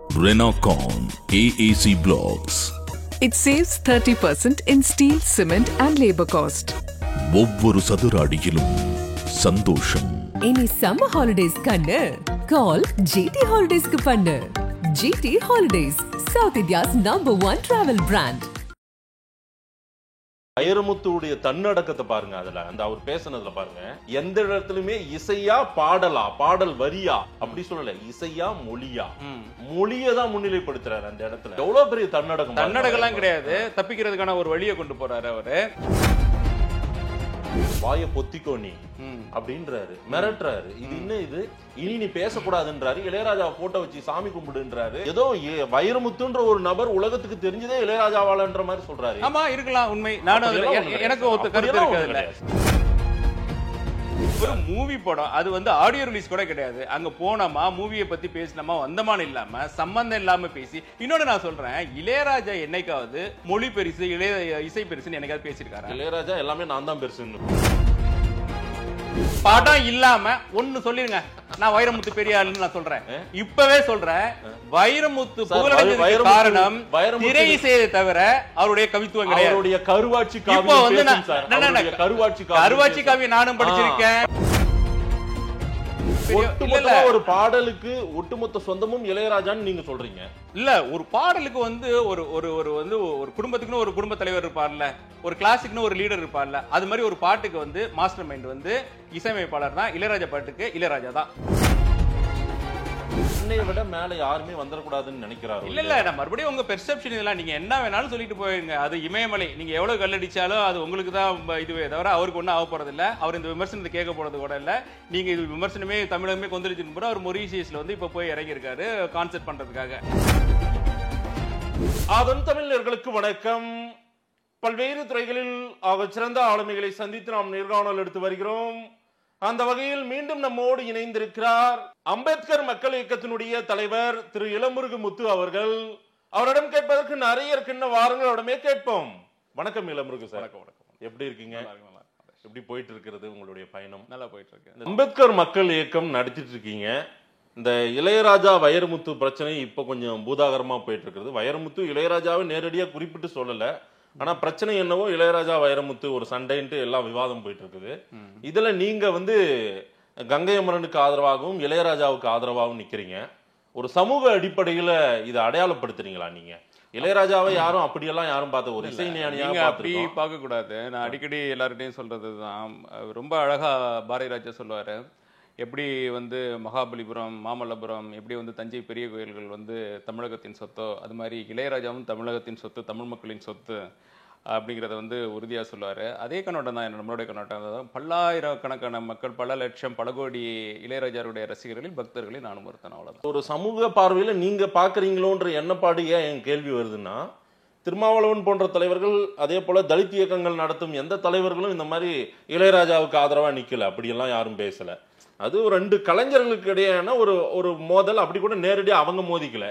Renocon AAC Blocks. It saves 30% in steel, cement and labor cost. ஒவ்வொரு சதுர அடியிலும் சந்தோஷம். இனி சம்மர் ஹாலிடேஸ் கண்ணு கால் GT ஹாலிடேஸ்க்கு பண்ணு. GT holidays, south India's #1 travel brand. வைரமுத்துடைய தன்னடக்கத்தை பாருங்க. அதுல அந்த அவர் பேசுனதுல பாருங்க, எந்த இடத்துலயுமே இசையா பாடலா, பாடல் வரியா அப்படி சொல்லல, இசையா மொழியா, மொழியை தான் முன்னிலைப்படுத்துறாரு அந்த இடத்துல. எவ்வளவு பெரிய தன்னடக்கம். தன்னடக்கம்லாம் கிடையாது, தப்பிக்கிறதுக்கான ஒரு வழியை கொண்டு போறாரு அவரு. வாய பொத்திக்கோ நீ அப்படின்றாரு, மிரட்டுறாரு. இது இன்னும் இது இனி நீ பேசக்கூடாதுன்றாரு. இளையராஜா போட்டோ வச்சு சாமி கும்பிடுன்றாரு. ஏதோ வைரமுத்துன்ற ஒரு நபர் உலகத்துக்கு தெரிஞ்சதே இளையராஜாவாலன்ற மாதிரி சொல்றாரு. ஆமா, இருக்கலாம், உண்மை. நானும் எனக்கு ஒரு கருத்து இருக்காதுல்ல. ஒரு மூவி படம், அது வந்து ஆடியோ ரிலீஸ் கூட கிடையாது. அங்க போனோமா, மூவியை பத்தி பேசினோமா, வந்தமான இல்லாம, சம்பந்தம் இல்லாம பேசி. இன்னொன்னு நான் சொல்றேன், இளையராஜா என்னைக்காவது மொழி பெருசு, இசை பெருசுன்னு என்னைக்காவது பேசியிருக்காரு? இளையராஜா எல்லாமே நான் தான் பெருசுன்னு. படம் இல்லாம ஒண்ணு சொல்லிருங்க, நான் வைரமுத்து பெரிய ஆளுன்னு நான் சொல்றேன். இப்பவே சொல்றேன், வைரமுத்து புகழடைஞ்சதுக்கு காரணம் திரை இசையை தவிர அவருடைய கவித்துவம் கிடையாது. அவருடைய கருவாட்சி கருவாட்சி காவியம் நானும் படிச்சிருக்கேன். ஒரு பாடலுக்கு ஒட்டுமொத்த சொந்தமும் இளையராஜான்னு நீங்க சொல்றீங்க. இல்ல, ஒரு பாடலுக்கு வந்து ஒரு குடும்பத்துக்குன்னு ஒரு குடும்ப தலைவர் இருப்பார்ல, ஒரு கிளாசிக்னு ஒரு லீடர் இருப்பார்ல, அது மாதிரி ஒரு பாட்டுக்கு வந்து மாஸ்டர் மைண்ட் வந்து இசையமைப்பாளர் தான். இளையராஜா பாட்டுக்கு இளையராஜா தான். என்னைய விட மேல யாருமே வந்துடக்கூடாதுன்னு நினைக்கிறாரு. இல்ல, நான் மறுபடியும் உங்க பெர்செப்ஷன் இதெல்லாம் நீங்க என்ன வேணாலும் சொல்லிட்டு போயிருங்க. அது இமயமலை, நீங்க எவ்வளவு கல்லடிச்சாலும் அது உங்களுக்கு தான் இதுவே தவிர அவருக்கு ஒன்றும் ஆக போறது இல்ல. அவர் இந்த விமர்சனத்தை கேட்க போறது கூட இல்ல. நீங்க இது விமர்சனமே தமிழகமே கொந்தளிச்சு போற அவர் மொரீஷியஸ்ல வந்து இப்ப போய் இறங்கி இருக்காரு கான்செர்ட் பண்றதுக்காக. அதன் தமிழர்களுக்கு வணக்கம். பல்வேறு துறைகளில் சிறந்த ஆளுமைகளை சந்தித்து நாம் நேர்காணல் எடுத்து வருகிறோம். அந்த வகையில் மீண்டும் நம்மோடு இணைந்திருக்கிறார் அம்பேத்கர் மக்கள் இயக்கத்தினுடைய தலைவர் திரு இளமுருகு முத்து அவர்கள். அவரிடம் கேட்பதற்கு நிறைய இருக்குன்னு வாருங்கள், அவரிடமே கேட்போம். வணக்கம் இளமுருகு சார். வணக்கம். எப்படி இருக்கீங்க? எப்படி போயிட்டு இருக்கிறது உங்களுடைய பயணம்? நல்லா போயிட்டு இருக்கு. அம்பேத்கர் மக்கள் இயக்கம் நடத்திட்டு இருக்கீங்க. இந்த இளையராஜா வைரமுத்து பிரச்சனை இப்ப கொஞ்சம் பூதாகரமா போயிட்டு இருக்குது. வைரமுத்து இளையராஜாவை நேரடியா குறிப்பிட்டு சொல்லல, ஆனா பிரச்சனை என்னவோ இளையராஜா வைரமுத்து ஒரு சண்டைன்ட்டு எல்லாம் விவாதம் போயிட்டு இருக்குது. இதுல நீங்க வந்து கங்கை அமரனுக்கு ஆதரவாகவும் இளையராஜாவுக்கு ஆதரவாகவும் நிக்கிறீங்க. ஒரு சமூக அடிப்படையில இதை அடையாளப்படுத்துறீங்களா? நீங்க இளையராஜாவை யாரும் அப்படியெல்லாம் யாரும் பார்த்த ஒரு இசை ஞானியா அப்படி பார்க்க கூடாது. நான் அடிக்கடி எல்லார்கிட்டையும் சொல்றதுதான். ரொம்ப அழகா பாரதி ராஜா சொல்லுவாரு, எப்படி வந்து மகாபலிபுரம், மாமல்லபுரம், எப்படி வந்து தஞ்சை பெரிய கோயில்கள் வந்து தமிழகத்தின் சொத்தோ, அது மாதிரி இளையராஜாவும் தமிழகத்தின் சொத்து, தமிழ் மக்களின் சொத்து அப்படிங்கிறத வந்து உறுதியாக சொல்லுவார். அதே கண்ணோட்டம் தான் நம்மளுடைய கண்ணோட்டம் தான். பல்லாயிரக்கணக்கான மக்கள், பல லட்சம், பல கோடி இளையராஜாவுடைய ரசிகர்களில் பக்தர்களை நானும் ஒருத்தன். அவ்வளோதான். ஒரு சமூக பார்வையில் நீங்க பாக்குறீங்களோன்ற எண்ணப்பாடு ஏன் என் கேள்வி வருதுன்னா, திருமாவளவன் போன்ற தலைவர்கள், அதே போல தலித் இயக்கங்கள் நடத்தும் எந்த தலைவர்களும் இந்த மாதிரி இளையராஜாவுக்கு ஆதரவா நிக்கல, அப்படியெல்லாம் யாரும் பேசல. அது ஒரு ரெண்டு கலைஞர்களுக்கு இடையான ஒரு மோதல். அப்படி கூட நேரடியா அவங்க மோதிக்கல.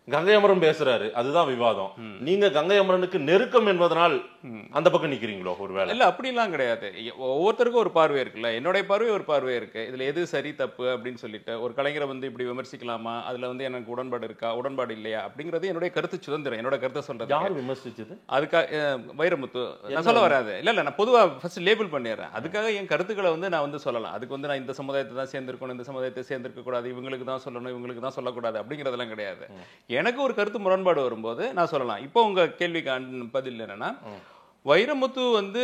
கங்கை அமரன் பேசுறாரு, அதுதான் விவாதம். நீங்க கங்கை அமரனுக்கு நெருக்கம் என்பதனால் அந்த பக்கம் நிக்கிறீங்களோ? ஒருவேளை இல்ல, அப்படிலாம் கிடையாது. ஒவ்வொருத்தருக்கும் ஒரு பார்வை இருக்குல்ல. என்னுடைய பார்வை ஒரு பார்வை இருக்கு. இதுல எது சரி தப்பு அப்படின்னு சொல்லிட்டு ஒரு கலைஞரை வந்து இப்படி விமர்சிக்கலாமா, அதுல வந்து எனக்கு உடன்பாடு இருக்கா, உடன்பாடு இல்லையா அப்படிங்கிறது என்னுடைய கருத்து சுதந்திரம். என்னோட கருத்தை சொல்றது. யார் விமர்சிச்சது? அதுக்காக வைரமுத்து நான் சொல்ல வராது. இல்ல, நான் பொதுவா ஃபர்ஸ்ட் லேபிள் பண்ணிடுறேன். அதுக்காக என் கருத்துக்களை வந்து நான் வந்து சொல்லலாம். அதுக்கு வந்து நான் இந்த சமுதாயத்தை தான் சேர்ந்திருக்கணும், இந்த சமுதாயத்தை சேர்ந்திருக்க கூடாது, இவங்களுக்கு தான் சொல்லணும், இவங்களுக்கு தான் சொல்லக்கூடாது அப்படிங்கிறதெல்லாம் கிடையாது. எனக்கு ஒரு கருத்து முரண்பாடு வரும்போது நான் சொல்லலாம். இப்போ உங்க கேள்விக்கு பதில் என்னன்னா, வைரமுத்து வந்து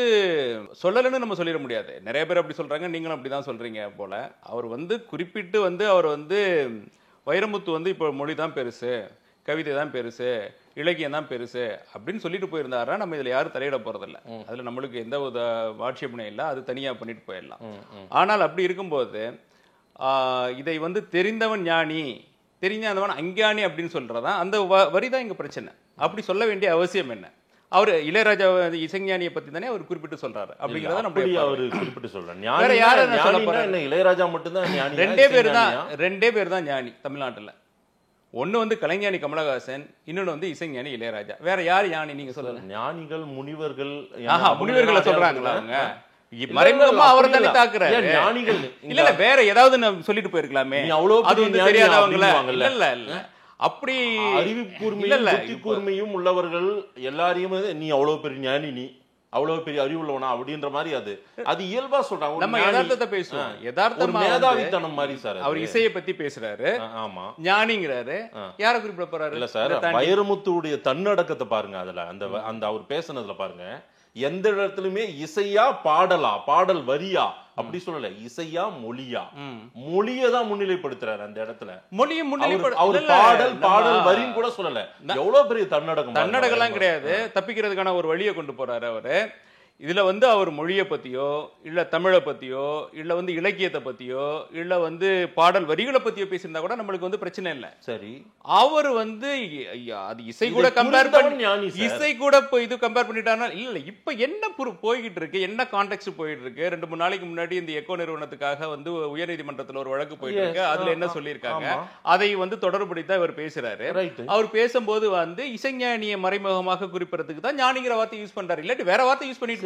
சொல்லலன்னு நம்ம சொல்லிட முடியாது. நிறைய பேர் அப்படி சொல்றாங்க, நீங்களும் அப்படிதான் சொல்றீங்க போல. அவர் வந்து குறிப்பிட்டு வந்து அவர் வந்து வைரமுத்து வந்து இப்போ மொழி தான் பெருசு, கவிதை தான் பெருசு, இலக்கியம் தான் பெருசு அப்படின்னு சொல்லிட்டு போயிருந்தாரா நம்ம இதுல யாரும் தலையிட போறதில்ல. அதுல நம்மளுக்கு எந்த ஒரு ஆட்சேபனையும் இல்லை, அது தனியா பண்ணிட்டு போயிடலாம். ஆனால் அப்படி இருக்கும்போது இதை வந்து தெரிந்தவன் ஞானி, தெரிஞ்சாதவன் அஞ்ஞானி அப்படின்னு சொல்றதா அந்த வரிதான் இங்க பிரச்சனை. அப்படி சொல்ல வேண்டிய அவசியம் என்ன? அவர் இளையராஜா இசைஞானியை பத்தி தானே அவர் குறிப்பிட்டு சொல்றாரு. அப்படிங்கறத நம்ம அவரு குறிப்பிட்டு சொல்றாரு. வேற யாரும் சொல்ல போறாங்க? இளையராஜா மட்டும்தான் ஞானி. ரெண்டே பேர் தான் ஞானி தமிழ்நாட்டுல. ஒண்ணு வந்து கலைஞானி கமலஹாசன், இன்னொன்னு வந்து இசைஞானி இளையராஜா. வேற யார் ஞானி நீங்க சொல்லுங்க? ஞானிகள், முனிவர்கள். முனிவர்களை சொல்றாங்களா அவங்க? மறைமுகமா அவர் தானே தாக்குறாரு. ஞானிகள் இல்ல, வேற ஏதாவது சொல்லிட்டு போயிருக்கலாமே. அது வந்து தெரியாதவங்கள இல்ல இல்ல இல்ல அப்படி அறிவுக்கூர்மையும் புத்தி கூர்மையும் உள்ளவர்கள் எல்லாரையும் நீ அவ்வளவு பெரிய ஞானி, நீ அவ்வளவு பெரிய அறிவுள்ளவனா அப்படின்ற மாதிரி அது இயல்பா சொல்றாங்க. நம்ம யதார்த்தத்தை பேசுவோம், யதார்த்தமா மேதாவித்தனம் மாதிரி சார். அவர் இசையை பத்தி பேசுறாரு, ஆமா ஞானிங்கிறாரு, யாரை குறிப்பிட போறாரு? இல்ல சார், வைரமுத்துடைய தன்னடக்கத்தை பாருங்க. அதுல அந்த அவர் பேசுனதுல பாருங்க, எந்த இடத்துலயுமே இசையா பாடலா, பாடல் வரியா அப்படி சொல்லல, இசையா மொழியா, மொழியதான் முன்னிலைப்படுத்துறாரு அந்த இடத்துல. மொழியை அவர் பாடல் வரின்னு கூட சொல்லல. எவ்வளவு பெரிய தன்னடகம் கிடையாது, தப்பிக்கிறதுக்கான ஒரு வழியை கொண்டு போறாரு அவரு. இதுல அவர் மொழியை பத்தியோ இல்ல தமிழை பத்தியோ இல்ல இலக்கியத்தை பத்தியோ இல்ல பாடல் வரிகளை பத்தியோ பேசியிருந்தா கூட நம்மளுக்கு பிரச்சனை இல்லை. சரி, அவர் அது இசை கூட கம்பேர் பண்ணி இசை கூட இது கம்பேர் பண்ணிட்டாருன்னா இல்ல. இப்ப என்ன போய்கிட்டு இருக்கு, என்ன கான்டெக்ட் போயிட்டு இருக்கு? 2-3 நாளைக்கு முன்னாடி இந்த எக்கோ நிறுவனத்துக்காக உயர்நீதிமன்றத்தில் ஒரு வழக்கு போயிட்டு இருக்கு. அதுல என்ன சொல்லியிருக்காங்க, அதை தொடர்புபடுத்தி அவர் பேசுறாரு. அவர் பேசும்போது இசைஞானியை மறைமுகமாக குறிப்பிடறதுக்கு தான் ஞானிங்கிற வார்த்தை யூஸ் பண்றாரு, இல்லாட்டி வேற வார்த்தை யூஸ் பண்ணிட்டு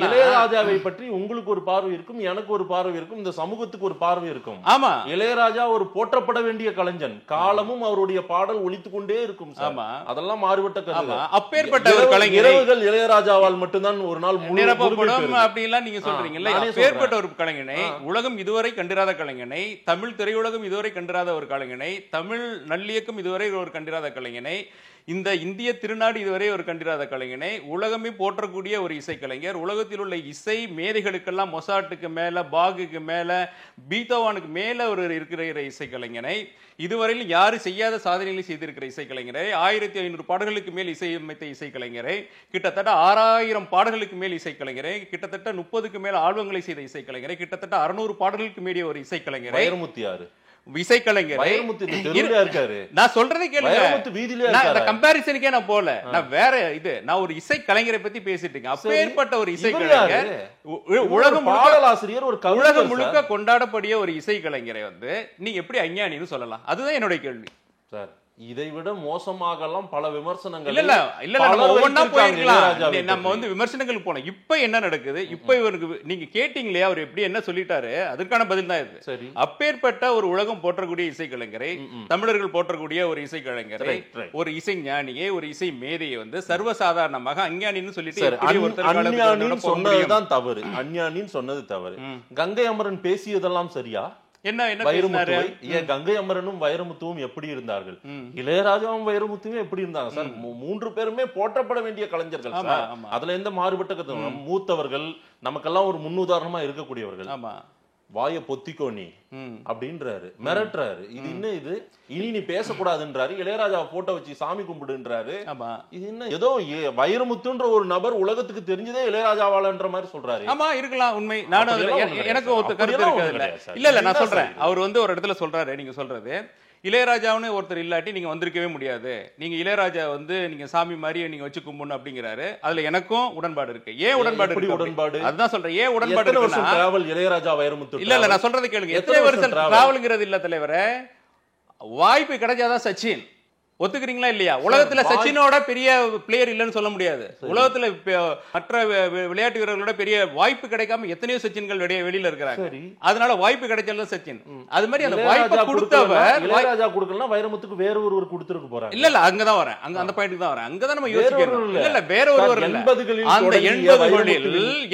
இளையராஜாவை பற்றி உங்களுக்கு ஒரு பார்வை இருக்கும், எனக்கு ஒரு பார்வை இருக்கும், இந்த சமூகத்துக்கு ஒரு பார்வை இருக்கும். ஆமா, இளையராஜா ஒரு போற்றப்பட வேண்டிய கலைஞன், காலமும் அவருடைய பாடல் ஒலித்துக் கொண்டே இருக்கும். அதெல்லாம் மாறுபட்ட கருத்து. அப்பேற்பட்ட ஒரு கலைஞர் இரவுகள் இளையராஜாவால் மட்டும்தான் ஒரு நாள் நிரப்பப்படும் அப்படி எல்லாம் நீங்க சொல்றீங்கல்ல. அப்பேற்பட்ட ஒரு கலைஞனை, உலகம் இதுவரை கண்டிராத கலைஞனை, தமிழ் திரையுலகம் இதுவரை கண்டிராத ஒரு கலைஞனை, தமிழ் நல்லியக்கம் இதுவரை ஒரு கண்டிராத கலைஞனை, இந்த இந்திய திருநாடு இதுவரை ஒரு கண்டிராத கலைஞனை, உலகமே போற்றக்கூடிய ஒரு இசைக்கலைஞர், உலகத்தில் உள்ள இசை மேதைகளுக்கெல்லாம் மொசாட்டுக்கு மேல, பாகுக்கு மேல, பீத்தோவானுக்கு மேல ஒரு இருக்கிற இசைக்கலைஞனை, இதுவரையில் யாரும் செய்யாத சாதனைகளை செய்திருக்கிற இசைக்கலைஞரை, 1500 பாடல்களுக்கு மேல் இசையமைத்த இசைக்கலைஞரை, கிட்டத்தட்ட 6000 பாடல்களுக்கு மேல் இசைக்கலைஞரை, கிட்டத்தட்ட 30க்கு மேல் ஆல்பங்களை செய்த இசைக்கலைஞரை, கிட்டத்தட்ட 600 பாடல்களுக்கு மேல் ஒரு இசைக்கலைஞரை, வைரமுத்து இசைக்கலைஞர். நான் சொல்றதை கேளுங்க, கம்பேரிசனுக்கே நான் போல, நான் வேற நான் ஒரு இசை கலைஞரை பத்தி பேசிட்டு இருக்கேன். அப்பேற்பட்ட ஒரு இசை கலைஞர், உலகம் முழுக்க கொண்டாடப்படிய ஒரு இசை கலைஞரை நீங்க எப்படி அஞ்ஞானின்னு சொல்லலாம்? அதுதான் என்னுடைய கேள்வி சார். இதை விட மோசமாகலாம் பல விமர்சனங்கள் இல்ல நம்ம ஒவ்வொன்னா போயிருக்கலாம். நம்ம விமர்சனங்களுக்கு போனோம். இப்ப என்ன நடக்குது, இப்ப இவருக்கு நீங்க கேட்டீங்களே அவர் எப்படி என்ன சொல்லிட்டாரு, அதற்கான பதில் தான் இது. சரி, அப்பேற்பட்ட ஒரு உலகம் போற்றக்கூடிய இசைக்கலைஞரை, தமிழர்கள் போற்றக்கூடிய ஒரு இசைக்கலைஞரை, ஒரு இசை ஞானியை, ஒரு இசை மேதையை சர்வசாதாரணமாக அஞ்ஞானின்னு சொல்லிட்டு சொன்னதுதான் தவறு. அஞ்ஞானின்னு சொன்னது தவறு. கங்கை அமரன் பேசியதெல்லாம் சரியா? கங்கை அமரனும் வைரமுத்துவும் எப்படி இருந்தார்கள், இளையராஜாவும் வைரமுத்துவும் எப்படி இருந்தாங்க சார்? 3 பேருமே போற்றப்பட வேண்டிய கலைஞர்கள் சார். அதுல எந்த மாறுபட்ட கருத்து? மூத்தவர்கள், நமக்கெல்லாம் ஒரு முன்னுதாரணமா இருக்கக்கூடியவர்கள். வாய பொத்திக்கோ நீ அப்படின்றாரு, மிரட்டுறாரு. இது என்ன, இது இனி நீ பேசக்கூடாதுன்றாரு. இளையராஜா போட்டோ வச்சு சாமி கும்பிடுன்றாரு. இது என்ன, ஏதோ வைரமுத்துன்ற ஒரு நபர் உலகத்துக்கு தெரிஞ்சதே இளையராஜாவாலன்ற மாதிரி சொல்றாரு. ஆமா, இருக்கலாம், உண்மை. நானும் எனக்கு ஒரு கருத்து இருக்கு. இல்ல நான் சொல்றேன், அவர் ஒரு இடத்துல சொல்றாரு, நீங்க சொல்றது இளையராஜாவுன்னு ஒருத்தர் இல்லாட்டி நீங்க வந்திருக்கவே முடியாது, நீங்க இளையராஜா நீங்க சாமி மாதிரி நீங்க வச்சு கும்பிடணும் அப்படிங்கிறாரு. அதுல எனக்கும் உடன்பாடு இருக்கு. ஏன் உடன்பாடு இருக்கு? அதுதான் சொல்றேன், ஏன் உடன்பாடு இருக்கு? இளையராஜா வைரமுத்து இல்ல நான் சொல்றது கேளுங்க. எத்தனை வருஷம் டிராவல்ங்கிறது இல்ல தலைவரே, வாய்ப்பு கிடைச்சாதான் சச்சின். ஒத்துக்கிறீங்களா இல்லையா? உலகத்துல சச்சினோட பெரிய பிளேயர் இல்லைன்னு சொல்ல முடியாது. உலகத்துல மற்ற விளையாட்டு வீரர்களோட பெரிய வாய்ப்பு கிடைக்காம எத்தனையோ சச்சின்கள் வெளியில இருக்கிறாங்க. அதனால வாய்ப்பு கிடைச்சாலும் சச்சின். அது மாதிரி அந்த வாய்ப்பை கொடுத்தவர் இளையராஜா கொடுக்கலாம், வைரமுத்துக்கு வேற ஒருவர் கொடுத்துருக்கு போறாங்க. இல்ல அங்கதான் வரேன், அந்த பாயிண்ட்க்கு தான் வரேன். அங்கதான் நம்ம யோசிக்கணும். இல்ல வேற ஒருவர் இல்ல. அந்த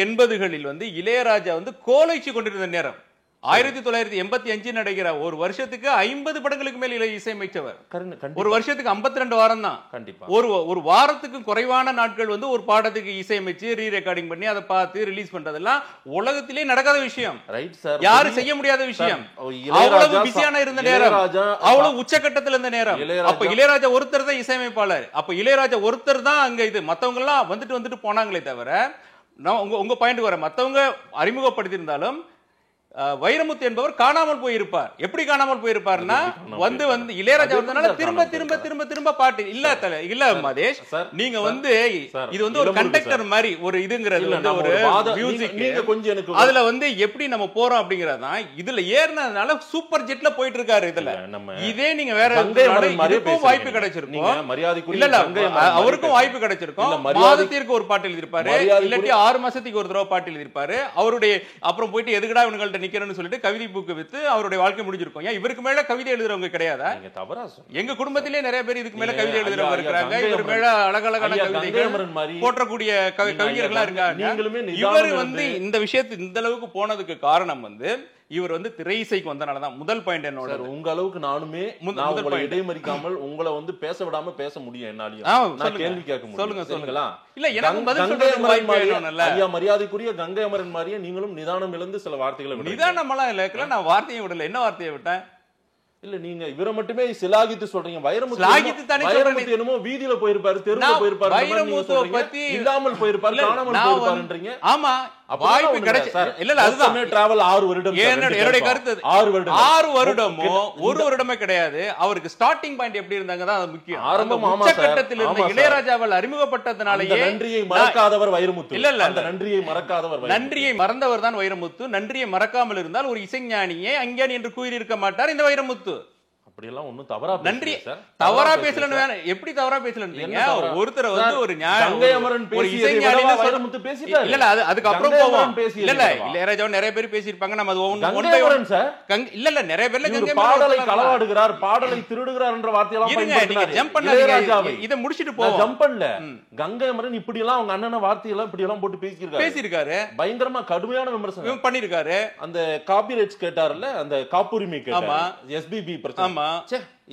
80களில் இளையராஜா கோலைச்சு கொண்டிருந்த நேரம் 1985 நடக்கிற ஒரு வருஷத்துக்கு 50 படங்களுக்கு மேல் இசையமைச்சவர். ஒரு வருஷத்துக்கு 52 வாரம் தான். கண்டிப்பா ஒரு வாரத்துக்கு குறைவான நாட்கள் ஒரு பாடத்துக்கு இசையமைச்சு ரீ ரெக்கார்டிங் பண்ணி அதை பார்த்து ரிலீஸ் பண்றதெல்லாம் உலகத்திலே நடக்காத விஷயம். யாரும் செய்ய முடியாத விஷயம். அவ்வளவு பிஸியான இருந்த நேரம், அவ்வளவு உச்சகட்டத்தில் இருந்த நேரம். அப்ப இளையராஜா ஒருத்தர் தான் இசையமைப்பாளர். அப்ப இளையராஜா ஒருத்தர் தான் அங்க இது. மத்தவங்க எல்லாம் வந்துட்டு போனாங்களே தவிர, உங்க பாயிண்ட் வர மத்தவங்க அறிமுகப்படுத்தியிருந்தாலும் வைரமுத்து என்பவர் காணாமல் போயிருப்பார். எப்படி காணாமல் போயிருப்பார்னா இளையராஜா வந்தனால திரும்ப பாட்டு இல்ல மதேஷ், நீங்க இது ஒரு கண்டக்டர் மாதிரி ஒரு இதுங்கிறது ஒரு மியூசிக். அதுல எப்படி நம்ம போறோம் அப்படிங்கறதுதான். இதுல ஏறினதுனால சூப்பர் ஜெட்ல போயிட்டு இருக்காரு. இதுல இதே நீங்க வேற இதுக்கும் வாய்ப்பு கிடைச்சிருக்கும். இல்ல அவருக்கும் வாய்ப்பு கிடைச்சிருக்கும். மாதத்திற்கு ஒரு பாட்டு எழுதியிருப்பாரு, இல்லாட்டி 6 மாசத்துக்கு ஒரு தடவை பாட்டு எழுதியிருப்பாரு. அவருடைய அப்புறம் போயிட்டு எதுக்கடா இவங்கள்ட்ட அரசியல்ல நிக்கிறேன்னு சொல்லிட்டு கவிதை புக்கு வித்து அவருடைய வாழ்க்கை முடிஞ்சிருக்கும். ஏன் இவருக்கு மேல கவிதை எழுதுறவங்க கிடையாதா? நீங்க தவறா சொல்றீங்க. எங்க குடும்பத்திலே நிறைய பேர் இதுக்கு மேல கவிதை எழுதுறவங்க இருக்காங்க. இவர் மேல அழகழகான கவிதைகள் போற்றக்கூடிய கவிஞர்களா இருக்காங்க. இவர் வந்து இந்த விஷயத்து இந்த அளவுக்கு போனதுக்கு காரணம் வந்து இவர் வந்து திரை இசைக்கு வந்தனாலதான். முதல் பாயிண்ட் என்னோட, உங்க அளவுக்கு நானுமே இடைமறிக்காமல் உங்களை வந்து பேச விடாம பேச முடியும் என்னாலையும். நான் கேள்வி கேட்க முடியும். சொல்லுங்க சொல்லுங்களா? இல்ல எனக்கு பதில் சொல்றதுக்கு வாய்ப்பு வேணும்ல. ஐயா மரியாதைக்குரிய கங்கை அமரன் மாதிரியே நீங்களும் நிதானம் இழந்து சில வார்த்தைகளை நிதானமெல்லாம் இல்ல. நான் வார்த்தையை விடல. என்ன வார்த்தையை விட்டேன்? இல்ல நீங்க இவரை மட்டுமே சிலாகித்து சொல்றீங்க. வைரமுத்து என்னமோ வீதியில போயிருப்பாரு, தெருவுல போயிருப்பாரு, வைரமுத்துவை பத்தி இல்லாமல் போயிருப்பாரு, காணாமல் போயிருப்பாருன்றீங்க. ஆமா, வாய்ப்பு கிடைச்சு இல்ல இல்ல அதுதான் டிராவல் 6 வருடம். என்னுடைய கருத்து 6 வருடமோ 1 வருடமே கிடையாது. அவருக்கு ஸ்டார்டிங் பாயிண்ட் எப்படி இருந்தாங்க தான் அது முக்கியம். ஆரம்பம் உச்சகட்டத்தில் இருந்த இளையராஜாவால் அறிமுகப்பட்டதனாலேயே நன்றியை மறக்காதவர் வைரமுத்து. இல்ல இல்ல அந்த நன்றியை மறக்காதவர், நன்றியை மறந்தவர் தான் வைரமுத்து. நன்றியை மறக்காமல் இருந்தால் ஒரு இசைஞானியே அஞ்ஞானி என்று கூறியிருக்க மாட்டார் இந்த வைரமுத்து. அப்படியெல்லாம் ஒண்ணும் தவறா நன்றி தவறா பேசலன்னு வேணும். எப்படி தவறா பேசலன்றீங்க? ஒருத்தர் வந்து ஒரு ஒரு இசைஞானின்னு வைரமுத்து பேசிட்டாரு. இல்ல இல்ல அதுக்கு அப்புறம் போவோம். இல்ல இல்ல இளையராஜா நிறைய பேர் பேசியிருப்பாங்க. நம்ம அது இல்ல இல்ல நிறைய பேர்ல பாடலை களவாடுகிறார், பாடலை திருடுகிறார் என்ற வார்த்தையெல்லாம் பயன்படுத்தினார். ஜம்ப் பண்ணாதீங்க, இத முடிச்சிட்டு போவோம். ஜம்ப் பண்ணல. கங்கை அமரன் இப்படி எல்லாம் அவங்க அண்ணன வார்த்தையெல்லாம் இப்படி எல்லாம் போட்டு பேசியிருக்காரு. பயங்கரமா கடுமையான விமர்சனம் பண்ணிருக்காரு. அந்த காப்பிரைட்ஸ் கேட்டார்ல, அந்த காப்புரிமை கேட்டாரு, எஸ்பிபி பிரச்சனை.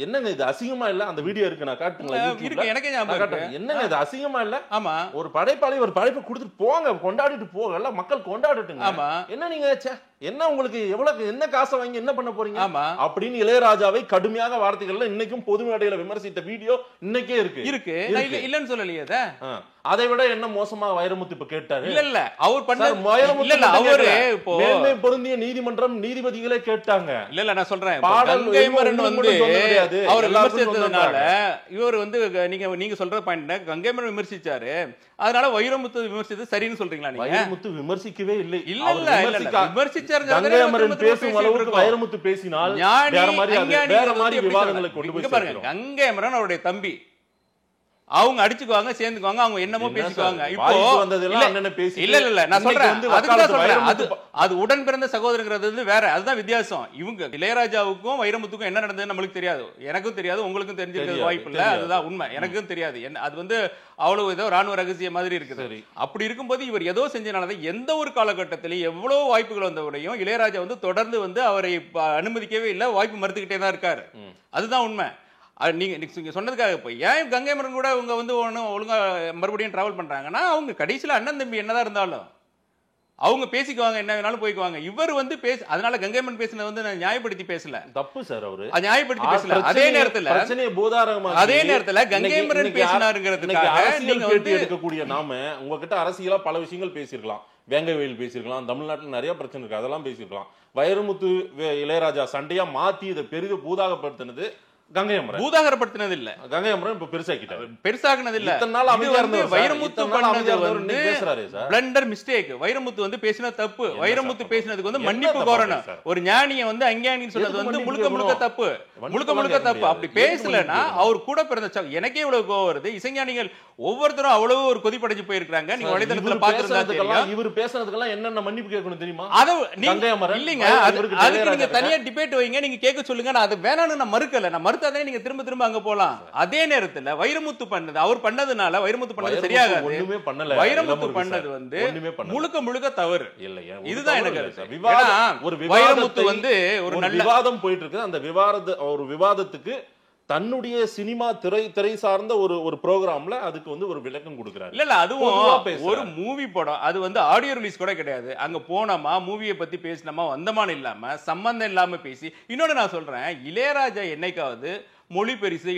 என்னங்க இது அசிங்கமா இல்ல? அந்த வீடியோ இருக்கு, நான் காட்டுங்களா? எனக்கு என்னங்க இது அசிங்கமா இல்ல? ஆமா, ஒரு படைப்பாளி ஒரு படைப்பை கொடுத்துட்டு போங்க, கொண்டாடிட்டு போக, எல்லாம் மக்கள் கொண்டாடட்டுங்க. என்ன நீங்க என்ன உங்களுக்கு எவ்வளவு என்ன காசை வாங்கி என்ன பண்ண போறீங்க அப்படின்னு இளையராஜாவை கடுமையாக வார்த்தைகள்ல இன்னைக்கும் பொது மேடையில விமர்சித்த வீடியோ இன்னைக்கே இருக்கு. இல்லன்னு சொல்லலையே. அதை விட என்ன மோசமா வைரமுத்து இப்ப கேட்டாரு? இல்ல இல்ல அவர் பண்ண அவரு மேன்மை பொருந்திய நீதிமன்றம் நீதிபதிகளே கேட்டாங்க. இல்ல இல்ல நான் சொல்றேன், கங்கைமரன் வந்து அவர் விமர்சித்ததுனால இவர் வந்து நீங்க சொல்ற பாயிண்ட் கங்கைமரன் விமர்சிச்சாரு, அதனால வைரமுத்து விமர்சித்தது சரின்னு சொல்றீங்களா? நீங்க வைரமுத்து விமர்சிக்கவே இல்லை. இல்ல இல்ல விமர்சிச்சாரு. கங்கைமரன் பேசும் அளவுக்கு வைரமுத்து பேசினால் வேற மாதிரி விவாதங்களை கொண்டு போய் பாருங்க. கங்கைமரன் அவருடைய தம்பி, அவங்க அடிச்சுக்குவாங்க, சேர்ந்துக்குவாங்க, அவங்க என்னமோ பேசிக்குவாங்க. இப்போ இல்ல இல்ல நான் சொல்றேன், அது உடன் பிறந்த சகோதரங்கிறது வேற, அதுதான் வித்தியாசம். இவங்க இளையராஜாவுக்கும் வைரமுத்துக்கும் என்ன நடந்தது நம்மளுக்கு தெரியாது, எனக்கும் தெரியாது, உங்களுக்கும் தெரிஞ்சிருக்க வாய்ப்பு இல்ல. அதுதான் உண்மை, எனக்கும் தெரியாது. அது வந்து அவ்வளவு ஏதோ ராணுவ ரகசிய மாதிரி இருக்குது. அப்படி இருக்கும்போது இவர் ஏதோ செஞ்சனால எந்த ஒரு காலகட்டத்திலையும் எவ்வளவு வாய்ப்புகள் வந்தவரையும் இளையராஜா வந்து தொடர்ந்து வந்து அவரை அனுமதிக்கவே இல்லை, வாய்ப்பு மறுத்துக்கிட்டே தான் இருக்காரு. அதுதான் உண்மை. நீங்க சொன்னதுக்காக இப்ப ஏன் கங்கைமரன் கூட அவங்க வந்து ஒழுங்கா மறுபடியும் டிராவல் பண்றாங்கன்னா, அவங்க கடைசியில அண்ணன் தம்பி என்னதான் இருந்தாலும் அவங்க பேசிக்குவாங்க, என்ன வேணாலும் போய்க்குவாங்க. இவர் வந்து அதனால கங்கைமரன் பேசினது வந்து நான் நியாயப்படுத்தி பேசல, தப்பு சார். அவரு நியாயப்படுத்தி பேசல. அதே நேரத்துல கங்கைமரன் பேசினாருங்கிறதுக்காக நீங்க வந்து எடுக்கக்கூடிய நாம உங்ககிட்ட அரசியலா பல விஷயங்கள் பேசியிருக்கலாம், வேங்கவேல் பேசியிருக்கலாம், தமிழ்நாட்டில் நிறைய பிரச்சனை இருக்கு, அதெல்லாம் பேசியிருக்கலாம். வைரமுத்து இளையராஜா சண்டையா மாத்தி இதை பெரிது பூதாகப்படுத்தினது கங்கைமரன். பூதாகரப்படுத்தினது இல்ல, கங்கைமரன் இப்ப பெருசாக்கிட்டாரு, பெருசாகினது இல்ல. வைரமுத்து பண்ணது வந்து பிளண்டர் மிஸ்டேக். வைரமுத்து வந்து பேசின தப்பு, வைரமுத்து பேசினதுக்கு வந்து மன்னிப்பு கோரணும். ஒரு ஞானியை வந்து அஞ்ஞானின்னு சொன்னது வந்து முழுக்க முழுக்க தப்பு, முழுக்க முழுக்க தப்பு. அப்படி பேசலன்னா அவர் கூட பிறந்த எனக்கே இவ்வளவு கோவம் வருது. இசைஞானிகள் ஒவ்வொருத்தரும் அவ்வளவு ஒரு கொதிப்படைஞ்சு போயிருக்காங்க. நீங்க வலைதளத்துல பாக்குறதுல இவர் பேசுறதுக்கெல்லாம் என்னென்ன மன்னிப்பு கேட்கணும் தெரியுமா? இல்லைங்க, அதுக்கு நீங்க தனியா டிபேட் வைங்க, நீங்க கேட்க சொல்லுங்க. நான் அது வேணான்னு நான் மறுக்கல, நான் மறுத்தாதே நீங்க திரும்ப திரும்ப அங்க போலாம். அதே நேரத்துல வைரமுத்து பண்ணது, அவர் பண்ணதுனால வைரமுத்து பண்ணது சரியாகாது. ஒண்ணுமே பண்ணல. வைரமுத்து பண்ணது வந்து முழுக்க முழுக்க தவறு. இல்லையா? இதுதான் எனக்கு விவாதம். ஒரு வைரமுத்து வந்து ஒரு நல்ல விவாதம் போயிட்டு இருக்கு. அந்த விவாதத்துக்கு தன்னுடைய சினிமா திரை சார்ந்த ஒரு ப்ரோகிராம்ல அதுக்கு வந்து ஒரு விளக்கம் கொடுக்கிறாரு. இல்ல அதுவும் ஒரு மூவி படம், அது வந்து ஆடியோ ரிலீஸ் கூட கிடையாது. அங்க போனோமா மூவியை பத்தி பேசினோமா வந்தமான இல்லாம சம்பந்தம் இல்லாம பேசி. இன்னொன்னு நான் சொல்றேன், இளையராஜா என்னைக்காவது மொழி பெருசு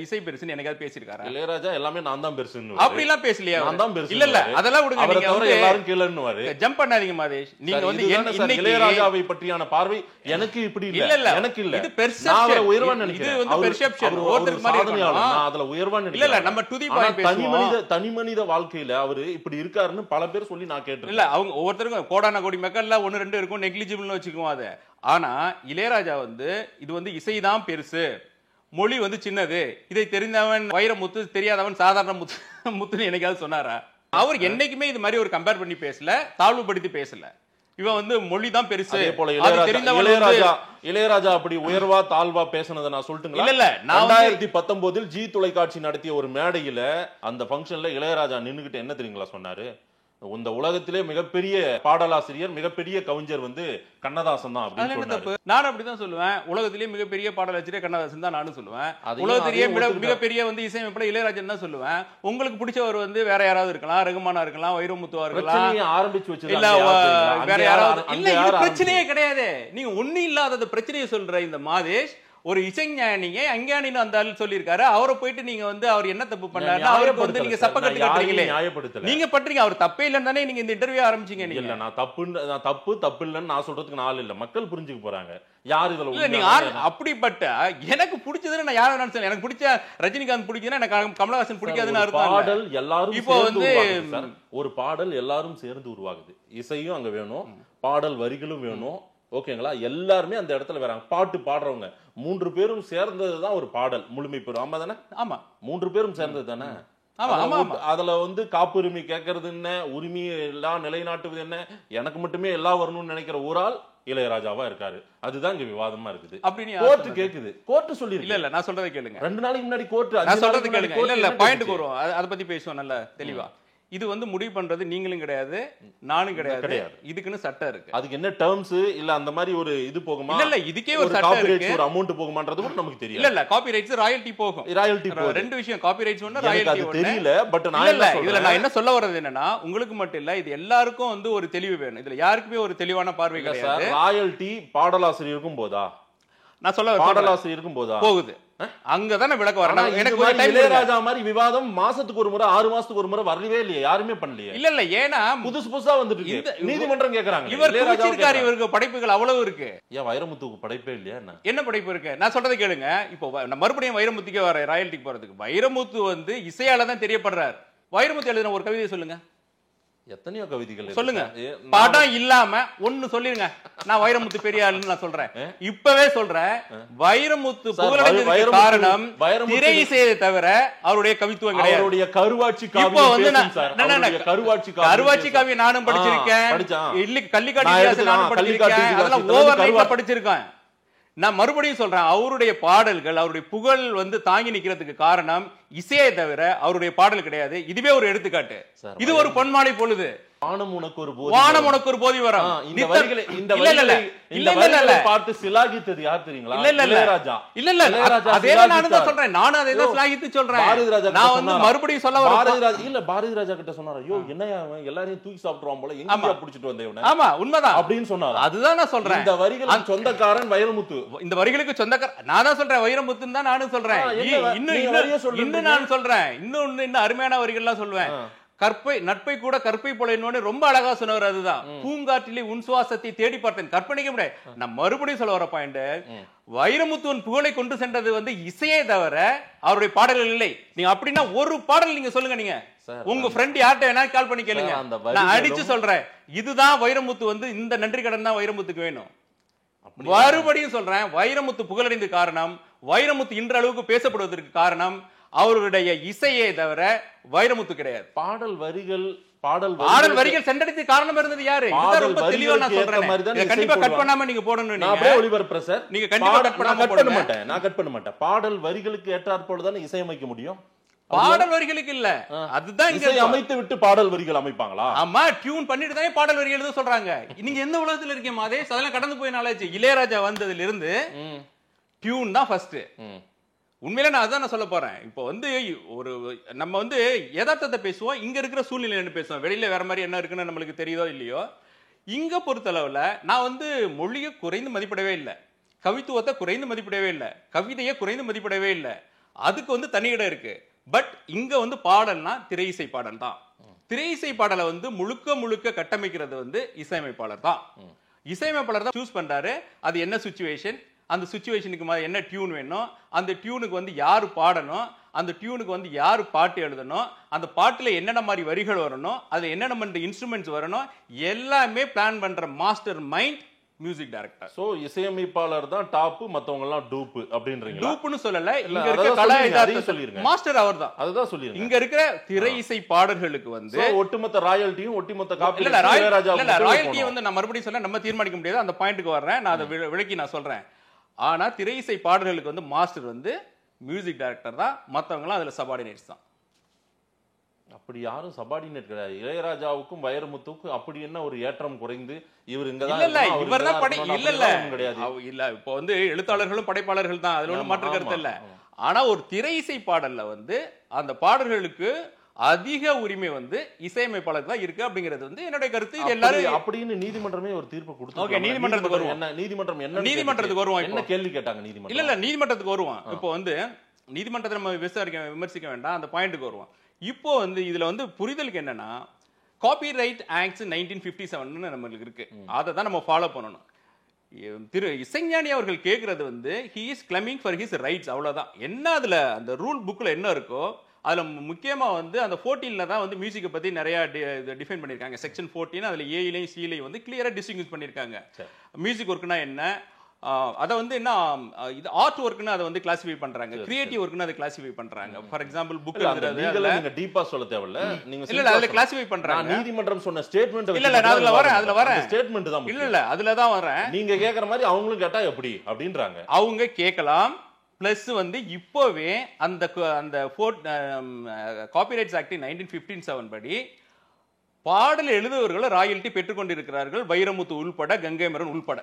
இசை பெருசுன்னு என்னைக்காவது பேசியிருக்காரு? இளையராஜா எல்லாமே நான் தான் பெருசு அப்படி எல்லாம் பேசலையா? நான் தான் பெருசு. இல்ல இல்ல அதெல்லாம் விடுங்க, நீங்க வந்து எல்லாரும் கீழன்னுவாரு. ஜம்ப் பண்ணாதீங்க மாதேஷ். நீங்க வந்து இளையராஜாவை பற்றியான பார்வை எனக்கு இப்படி இல்ல, எனக்கு இல்ல. இது பெர்செப்ஷன், உயர்வான நினைக்கிறேன். இது வந்து பெர்செப்ஷன் ஒருத்தர் மாதிரி நான் அதுல உயர்வான நினைக்கிறேன். இல்ல இல்ல நம்ம டு தி பாயிண்ட் பேசுவோம். தனி மனித வாழ்க்கையில அவரு இப்படி இருக்காருன்னு பல பேர் சொல்லி நான் கேட்டிருக்கேன். இல்ல அவங்க ஒவ்வொருத்தருக்கும் கோடான கோடி மக்கள்ல 1-2 இருக்கும், நெக்லிஜிபிள்னு வச்சுக்குவோம் அது. ஆனா இளையராஜா வந்து இது வந்து இசைதான் பெருசு, மொழி வந்து சின்னது, இதை தெரிந்தவன் வைரமுத்து, தெரியாதவன் சாதாரண முத்துன்னு என்னைக்காவது சொன்னாரா? அவர் என்னைக்குமே இது மாதிரி ஒரு கம்பேர் பண்ணி பேசல, தாழ்வுபடுத்தி பேசல. இவன் வந்து மொழி தான் பெருசு. அதே போல இளையராஜா அப்படி உயர்வா தாழ்வா பேசினதை நான் சொல்லட்டுங்களா? இல்ல 2019 ஜி தொலைக்காட்சி நடத்திய ஒரு மேடையில அந்த ஃபங்க்ஷன்ல இளையராஜா நின்னுகிட்டு என்ன தெரியுங்களா சொன்னாரு? இந்த உலகத்திலே மிகப்பெரிய பாடலாசிரியர் மிகப்பெரிய கவிஞர் வந்து கண்ணதாசன் தான் அப்படின்னு சொன்னாரு. நான் அப்படிதான் சொல்லுவேன். உலகத்திலேயே மிகப்பெரிய பாடலாசிரியர் கண்ணதாசன் தான் நானும் சொல்லுவேன். உலகத்திலேயே மிகப்பெரிய வந்து இசையமைப்பாளர் இளையராஜன் தான் சொல்லுவேன். உங்களுக்கு பிடிச்சவர் வந்து வேற யாராவது இருக்கலாம், ரகுமானா இருக்கலாம், வைரமுத்துவா இருக்கலாம், ஆரம்பிச்சு வச்சு இல்ல வேற யாராவது. இல்ல இது பிரச்சனையே கிடையாது. நீங்க ஒண்ணு இல்லாத பிரச்சனையை சொல்ற இந்த மாதேஷ் ஒரு இசைஞானியை அஞ்ஞானின்னு அந்த ஆள் சொல்லியிருக்காரு. அவரை போயிட்டு நீங்க வந்து அவர் என்ன தப்பு பண்ணாரு அவருக்கு வந்து நீங்க சப்ப கட்டு கட்டுறீங்களே. நீங்க பண்றீங்க, அவர் தப்பே இல்லன்னு தானே நீங்க இந்த இன்டர்வியூ ஆரம்பிச்சீங்க. நீங்க இல்ல நான் தப்பு இல்லன்னு நான் சொல்றதுக்கு ஆள் இல்ல, மக்கள் புரிஞ்சுக்க போறாங்க யார் இதுல. இல்ல நீங்க அப்படிப்பட்ட எனக்கு பிடிச்சதுன்னு நான் யாரை வேணாலும் சொல்ல. எனக்கு பிடிச்ச ரஜினிகாந்த் பிடிக்குதுன்னா எனக்கு கமலஹாசன் பிடிக்காதுன்னு அர்த்தம். பாடல் எல்லாரும் இப்போ வந்து ஒரு பாடல் எல்லாரும் சேர்ந்து உருவாகுது. இசையும் அங்க வேணும், பாடல் வரிகளும் வேணும். ஓகேங்களா? எல்லாருமே அந்த இடத்துல வராங்க. பாட்டு பாடுறவங்க 3 பேரும் சேர்ந்ததுதான் ஒரு பாடல் முழுமை பெறும். ஆமா தானே? ஆமா, 3 பேரும் சேர்ந்தது தானே. அதுல வந்து காப்புரிமை கேட்கறது என்ன, உரிமை எல்லாம் நிலைநாட்டுவது என்ன, எனக்கு மட்டுமே எல்லாம் வரணும்னு நினைக்கிற ஒரு ஆள் இளையராஜாவா இருக்காரு. அதுதான் இங்க விவாதமா இருக்குது. கோர்ட் கேக்குது, கோர்ட் சொல்லி இல்ல நான் சொல்றதை கேளுங்க. 2 நாளைக்கு முன்னாடி கோர்ட் நான் சொல்றதை கேளுங்க. இல்ல பாயிண்ட் வருவோம், அத பத்தி பேசுவோம் நல்ல தெளிவா. இது வந்து முடிவு பண்றது நீங்களும் கிடையாது, நானும் கிடையாது. இதுக்குன்னு சட்டம் இருக்கு. அதுக்கு என்ன டர்ம்ஸ் இல்ல அந்த மாதிரி ஒரு இது போகுமா? இல்ல இதுக்கே ஒரு சட்டம் இருக்கு. ஒரு அமௌண்ட் போகுமான்றது கூட நமக்கு தெரியும். இல்ல காப்பிரைட்ஸ் ராயல்டி போகும். ரெண்டு விஷயம், காப்பிரைட்ஸ் ஒண்ணு, ராயல்டி ஒண்ணு. தெரியல. பட் நான் இல்ல இதுல நான் என்ன சொல்ல வர்றது என்னன்னா, உங்களுக்கு மட்டும் இல்ல இது எல்லாருக்கும் வந்து ஒரு தெளிவு வேணும். இதுல யாருக்குமே ஒரு தெளிவான பார்வை கிடையாது. ராயல்டி பாடலாசிரியருக்கும் போதா? நான் சொல்ல பாடலாசிரியருக்கும் போதா போகுது? அங்கதானே விளக்க வரணும். எனக்கு இளையராஜா மாதிரி விவாதம் மாசத்துக்கு ஒரு முறை 6 மாசத்துக்கு ஒரு முறை வரவே இல்லையே, யாருமே பண்ணலையே. இல்ல ஏன்னா புதுசா வந்துட்டு இருக்கு. நீதிமன்றம் கேக்குறாங்க. இவர் குடிச்சிருக்காரு, இவருக்கு படைப்புகள் அவ்வளவு இருக்கு. ஏன் வைரமுத்துக்கு படைப்பே இல்லையா? என்ன படைப்பு இருக்கு? நான் சொல்றதை கேளுங்க. இப்போ மறுபடியும் வைரமுத்துக்கே வர ராயல்டிக்கு போறதுக்கு, வைரமுத்து வந்து இசையால தான் தெரியப்படுறார். வைரமுத்து எழுதின ஒரு கவிதை சொல்லுங்க. எத்தனையோ கவிதைகள் சொல்லுங்க. படம் இல்லாம ஒன்னு சொல்லிருங்க. நான் வைரமுத்து பெரிய ஆளுன்னு நான் சொல்றேன், இப்பவே சொல்றேன். வைரமுத்து புகழடைந்ததுக்கு காரணம் திரை இசையை தவிர அவருடைய கவித்துவம் கிடையாது. அவருடைய கருவாட்சி காவியம். கருவாட்சி காவியம் நானும் படிச்சிருக்கேன். இல்ல கள்ளிக்காட்டு நானும் படிச்சிருக்கேன். அதெல்லாம் ஓவர் நைட்ல படிச்சிருக்கேன். நான் மறுபடியும் சொல்றேன், அவருடைய பாடல்கள் அவருடைய புகழ் வந்து தாங்கி நிக்கிறதுக்கு காரணம் இசையை தவிர அவருடைய பாடல் கிடையாது. இதுவே ஒரு எடுத்துக்காட்டு. இது ஒரு பொன்மாலை பொழுது. வானம் உனக்கு ஒரு போதி வரும். பார்த்து சிலாகித்தது யார் தெரியுங்களா? இளையராஜா. அதே நான் தான் சொல்றேன், நானும் அதே தான் சிலாகித்து சொல்றேன். நான் வந்து மறுபடியும் சொல்ல வரேன். இல்ல பாரதி ராஜா கிட்ட சொன்னாரு, ஐயோ என்னையா எல்லாரையும் தூக்கி சாப்பிடுவான் போல, எங்க புடிச்சிட்டு வந்தேன். ஆமா உண்மைதான் அப்படின்னு சொன்னாரு. அதுதான் நான் சொல்றேன். இந்த வரிகளுக்கு சொந்தக்காரன் வைரமுத்து. இந்த வரிகளுக்கு சொந்தக்காரன் நான் தான் சொல்றேன், வைரமுத்துன்னு தான் நானும் சொல்றேன். இன்னும் நான் சொல்றேன், இன்னும் அருமையான வரிகள்லாம் சொல்லுவேன். நட்பை கூட கற்பை போல என்னோட ரொம்ப அழகா சொன்னவர். அதுதான் பூங்காற்றிலே உன் சுவாசத்தை தேடி பார்த்தேன், கற்பனைக்க முடியாது. நான் மறுபடியும் சொல்ல வர பாயிண்ட், வைரமுத்துவன் புகழை கொண்டு சென்றது வந்து இசையே தவிர அவருடைய பாடல்கள் இல்லை. நீங்க அப்படின்னா ஒரு பாடல் நீங்க சொல்லுங்க. நீங்க உங்க ஃப்ரெண்ட் யார்கிட்ட வேணா கால் பண்ணி கேளுங்க, நான் அடிச்சு சொல்றேன். இதுதான் வைரமுத்து வந்து இந்த நன்றி கடன் தான் வைரமுத்துக்கு வேணும். மறுபடியும் சொல்றேன், வைரமுத்து புகழடைந்த காரணம், வைரமுத்து இன்ற அளவுக்கு பேசப்படுவதற்கு காரணம் அவருடைய இசையே தவிர வைரமுத்து கிடையாது. பாடல் வரிகள் சென்றடித்து காரணம் இருந்தது யாரு? ரொம்ப தெளிவா நான் சொல்றேன். கண்டிப்பா கட் பண்ணாம நீங்க போடணும். நீங்க கண்டிப்பா கட் பண்ண மாட்டேன். பாடல் வரிகளுக்கு ஏற்றாற்போல தானே இசையமைக்க முடியும். பாடல் வரிகளுக்கு இல்ல, அதுதான் இசை அமைத்து விட்டு பாடல் வரிகள் அமைப்பாங்களா? ஆமா, டியூன் பண்ணிட்டு தான் பாடல் வரிகள் எழுத சொல்றாங்க. நீங்க எந்த உலகத்துல இருக்கீங்க மாதேஷ்? அதெல்லாம் கடந்து போய் நாளாச்சு. இளையராஜா வந்ததுல இருந்து டியூன் தான் ஃபர்ஸ்ட். உண்மையில நான் அதான் சொல்ல போறேன். இப்போ வந்து ஒரு நம்ம வந்து யதார்த்தத்தை பேசுவோம், இங்க இருக்கிற சூழ்நிலை பேசுவோம். வெளியில வேற மாதிரி என்ன இருக்குன்னு நம்மளுக்கு தெரியுதோ இல்லையோ. இங்க பொறுத்தளவுல நான் வந்து மொழியை குறைந்து மதிப்பிடவே இல்லை, கவித்துவத்தை குறைந்து மதிப்பிடவே இல்லை, கவிதையை குறைந்து மதிப்பிடவே இல்லை. அதுக்கு வந்து தனி இடம் இருக்கு. பட் இங்க வந்து பாடல்னா திரை இசை பாடல் தான். திரை இசை பாடலை வந்து முழுக்க கட்டமைக்கிறது வந்து இசையமைப்பாளர் தான். இசையமைப்பாளர் தான் சூஸ் பண்றாரு. அது என்ன சிச்சுவேஷன், அந்த சிச்சுவேஷனுக்கு என்ன டியூன் வேணும், அந்த டியூனுக்கு வந்து யாரு பாடணும், அந்த டியூனுக்கு வந்து யாரு பாட்டு எழுதணும், அந்த பாட்டுல என்னென்ன மாதிரி வரிகள் வரணும், அது என்னென்ன இன்ஸ்ட்ருமெண்ட்ஸ் வரணும், எல்லாமே பிளான் பண்ற master mind music director. So இசையமைப்பாளர் தான் டாப், மத்தவங்க எல்லாம் டூப் அப்படின்றீங்க. டூப்னு சொல்லல, இங்க அதான் இருக்க சொல்லிருங்க, சொல்லிருங்க. மாஸ்டர் அவர்தான். அதுதான் சொல்லிருங்க. இங்க இருக்கிற திரை இசை பாடல்களுக்கு வந்து ஒட்டுமொத்த ராயல்ட்டியும் ஒட்டுமொத்த காப்பி இல்ல ராயல்ட்டி வந்து நான் மறுபடியும் சொல்ல நம்ம தீர்மானிக்க முடியாது. அந்த பாயிண்ட்க்கு வர்றேன், நான் அதை விளக்கி நான் சொல்றேன். ஆனா திரை இசை பாடல்களுக்கு வந்து மாஸ்டர் வந்து மியூசிக் டைரக்டர் தான், மத்தவங்க எல்லாம் அதுல சபார்டினேட்ஸ் தான். அப்படி யாரும் சபார்டினேட் கிடையாது. இளையராஜாவுக்கும் வைரமுத்துவுக்கும் அப்படி என்ன ஒரு ஏற்றம் குறைந்து இவர் இங்க இல்ல இவர்தான் கிடையாது. இல்ல இப்போ வந்து எழுத்தாளர்களும் படைப்பாளர்கள் தான், அதுல ஒன்றும் மாற்று கருத்து இல்ல. ஆனா ஒரு திரை இசை பாடல்ல வந்து அந்த பாடல்களுக்கு அதிக உரிமை வந்து இசையமைப்பாளருக்கு தான் இருக்கு அப்படிங்கிறது வந்து என்னுடைய கருத்து. இது எல்லாரும் அப்படின்னு நீதிமன்றமே ஒரு தீர்ப்பு கொடுத்து. ஓகே, நீதிமன்றத்துக்கு வருவோம். நீதிமன்றத்துக்கு வருவோம். என்ன கேள்வி கேட்டாங்க நீதிமன்றம்? இல்ல நீதிமன்றத்துக்கு வருவோம். இப்போ வந்து நீதிமன்றத்தை நம்ம விமர்சிக்க வேண்டாம், அந்த பாயிண்ட்டுக்கு வருவோம். இப்போ வந்து இதுல வந்து புரிதலுக்கு என்னன்னா, காப்பிரைட் ஆக்ட் 1957 நம்மளுக்கு இருக்கு, அதை தான் நம்ம ஃபாலோ பண்ணணும். திரு இசைஞானி அவர்கள் கேட்கறது வந்து he is claiming for his rights, அவ்வளவுதான். என்ன அதுல அந்த ரூல் புக்ல என்ன இருக்கோ அதுல முக்கியமா வந்து அந்த 14ல தான் வந்து மியூசிக்கை பத்தி நிறைய டிஃபைன் பண்ணிருக்காங்க. செக்ஷன் 14 அதுல ஏலையும் சீலையும் வந்து கிளியரா டிஸ்டிங்விஷ் பண்ணிருக்காங்க. மியூசிக் ஒர்க்னா என்ன, அதை வந்து என்ன இது ஆர்ட் ஒர்க்னு அதை வந்து கிளாசிஃபை பண்றாங்க, கிரியேட்டிவ் ஒர்க்னு அதை கிளாசிஃபை பண்றாங்க. ஃபார் எக்ஸாம்பிள் புக் எழுதுறது நீங்க டீப்பா சொல்ல தேவையில்ல, நீங்க இல்ல அதுல கிளாசிஃபை பண்றாங்க. நீதிமன்றம் சொன்ன ஸ்டேட்மென்ட் இல்ல அதுல வரேன் ஸ்டேட்மென்ட் தான். இல்ல அதுல தான் வரேன். நீங்க கேக்குற மாதிரி அவங்களும் கேட்டா எப்படி அப்படின்றாங்க. அவங்க கேட்கலாம். பிளஸ் வந்து இப்போவே அந்த காப்பிரைட்ஸ் ஆக்ட் 1957 படி பாடல் எழுதுவர்கள் ராயல்ட்டி பெற்றுக் கொண்டிருக்கிறார்கள், வைரமுத்து உள்பட, கங்கைமரன் உள்பட.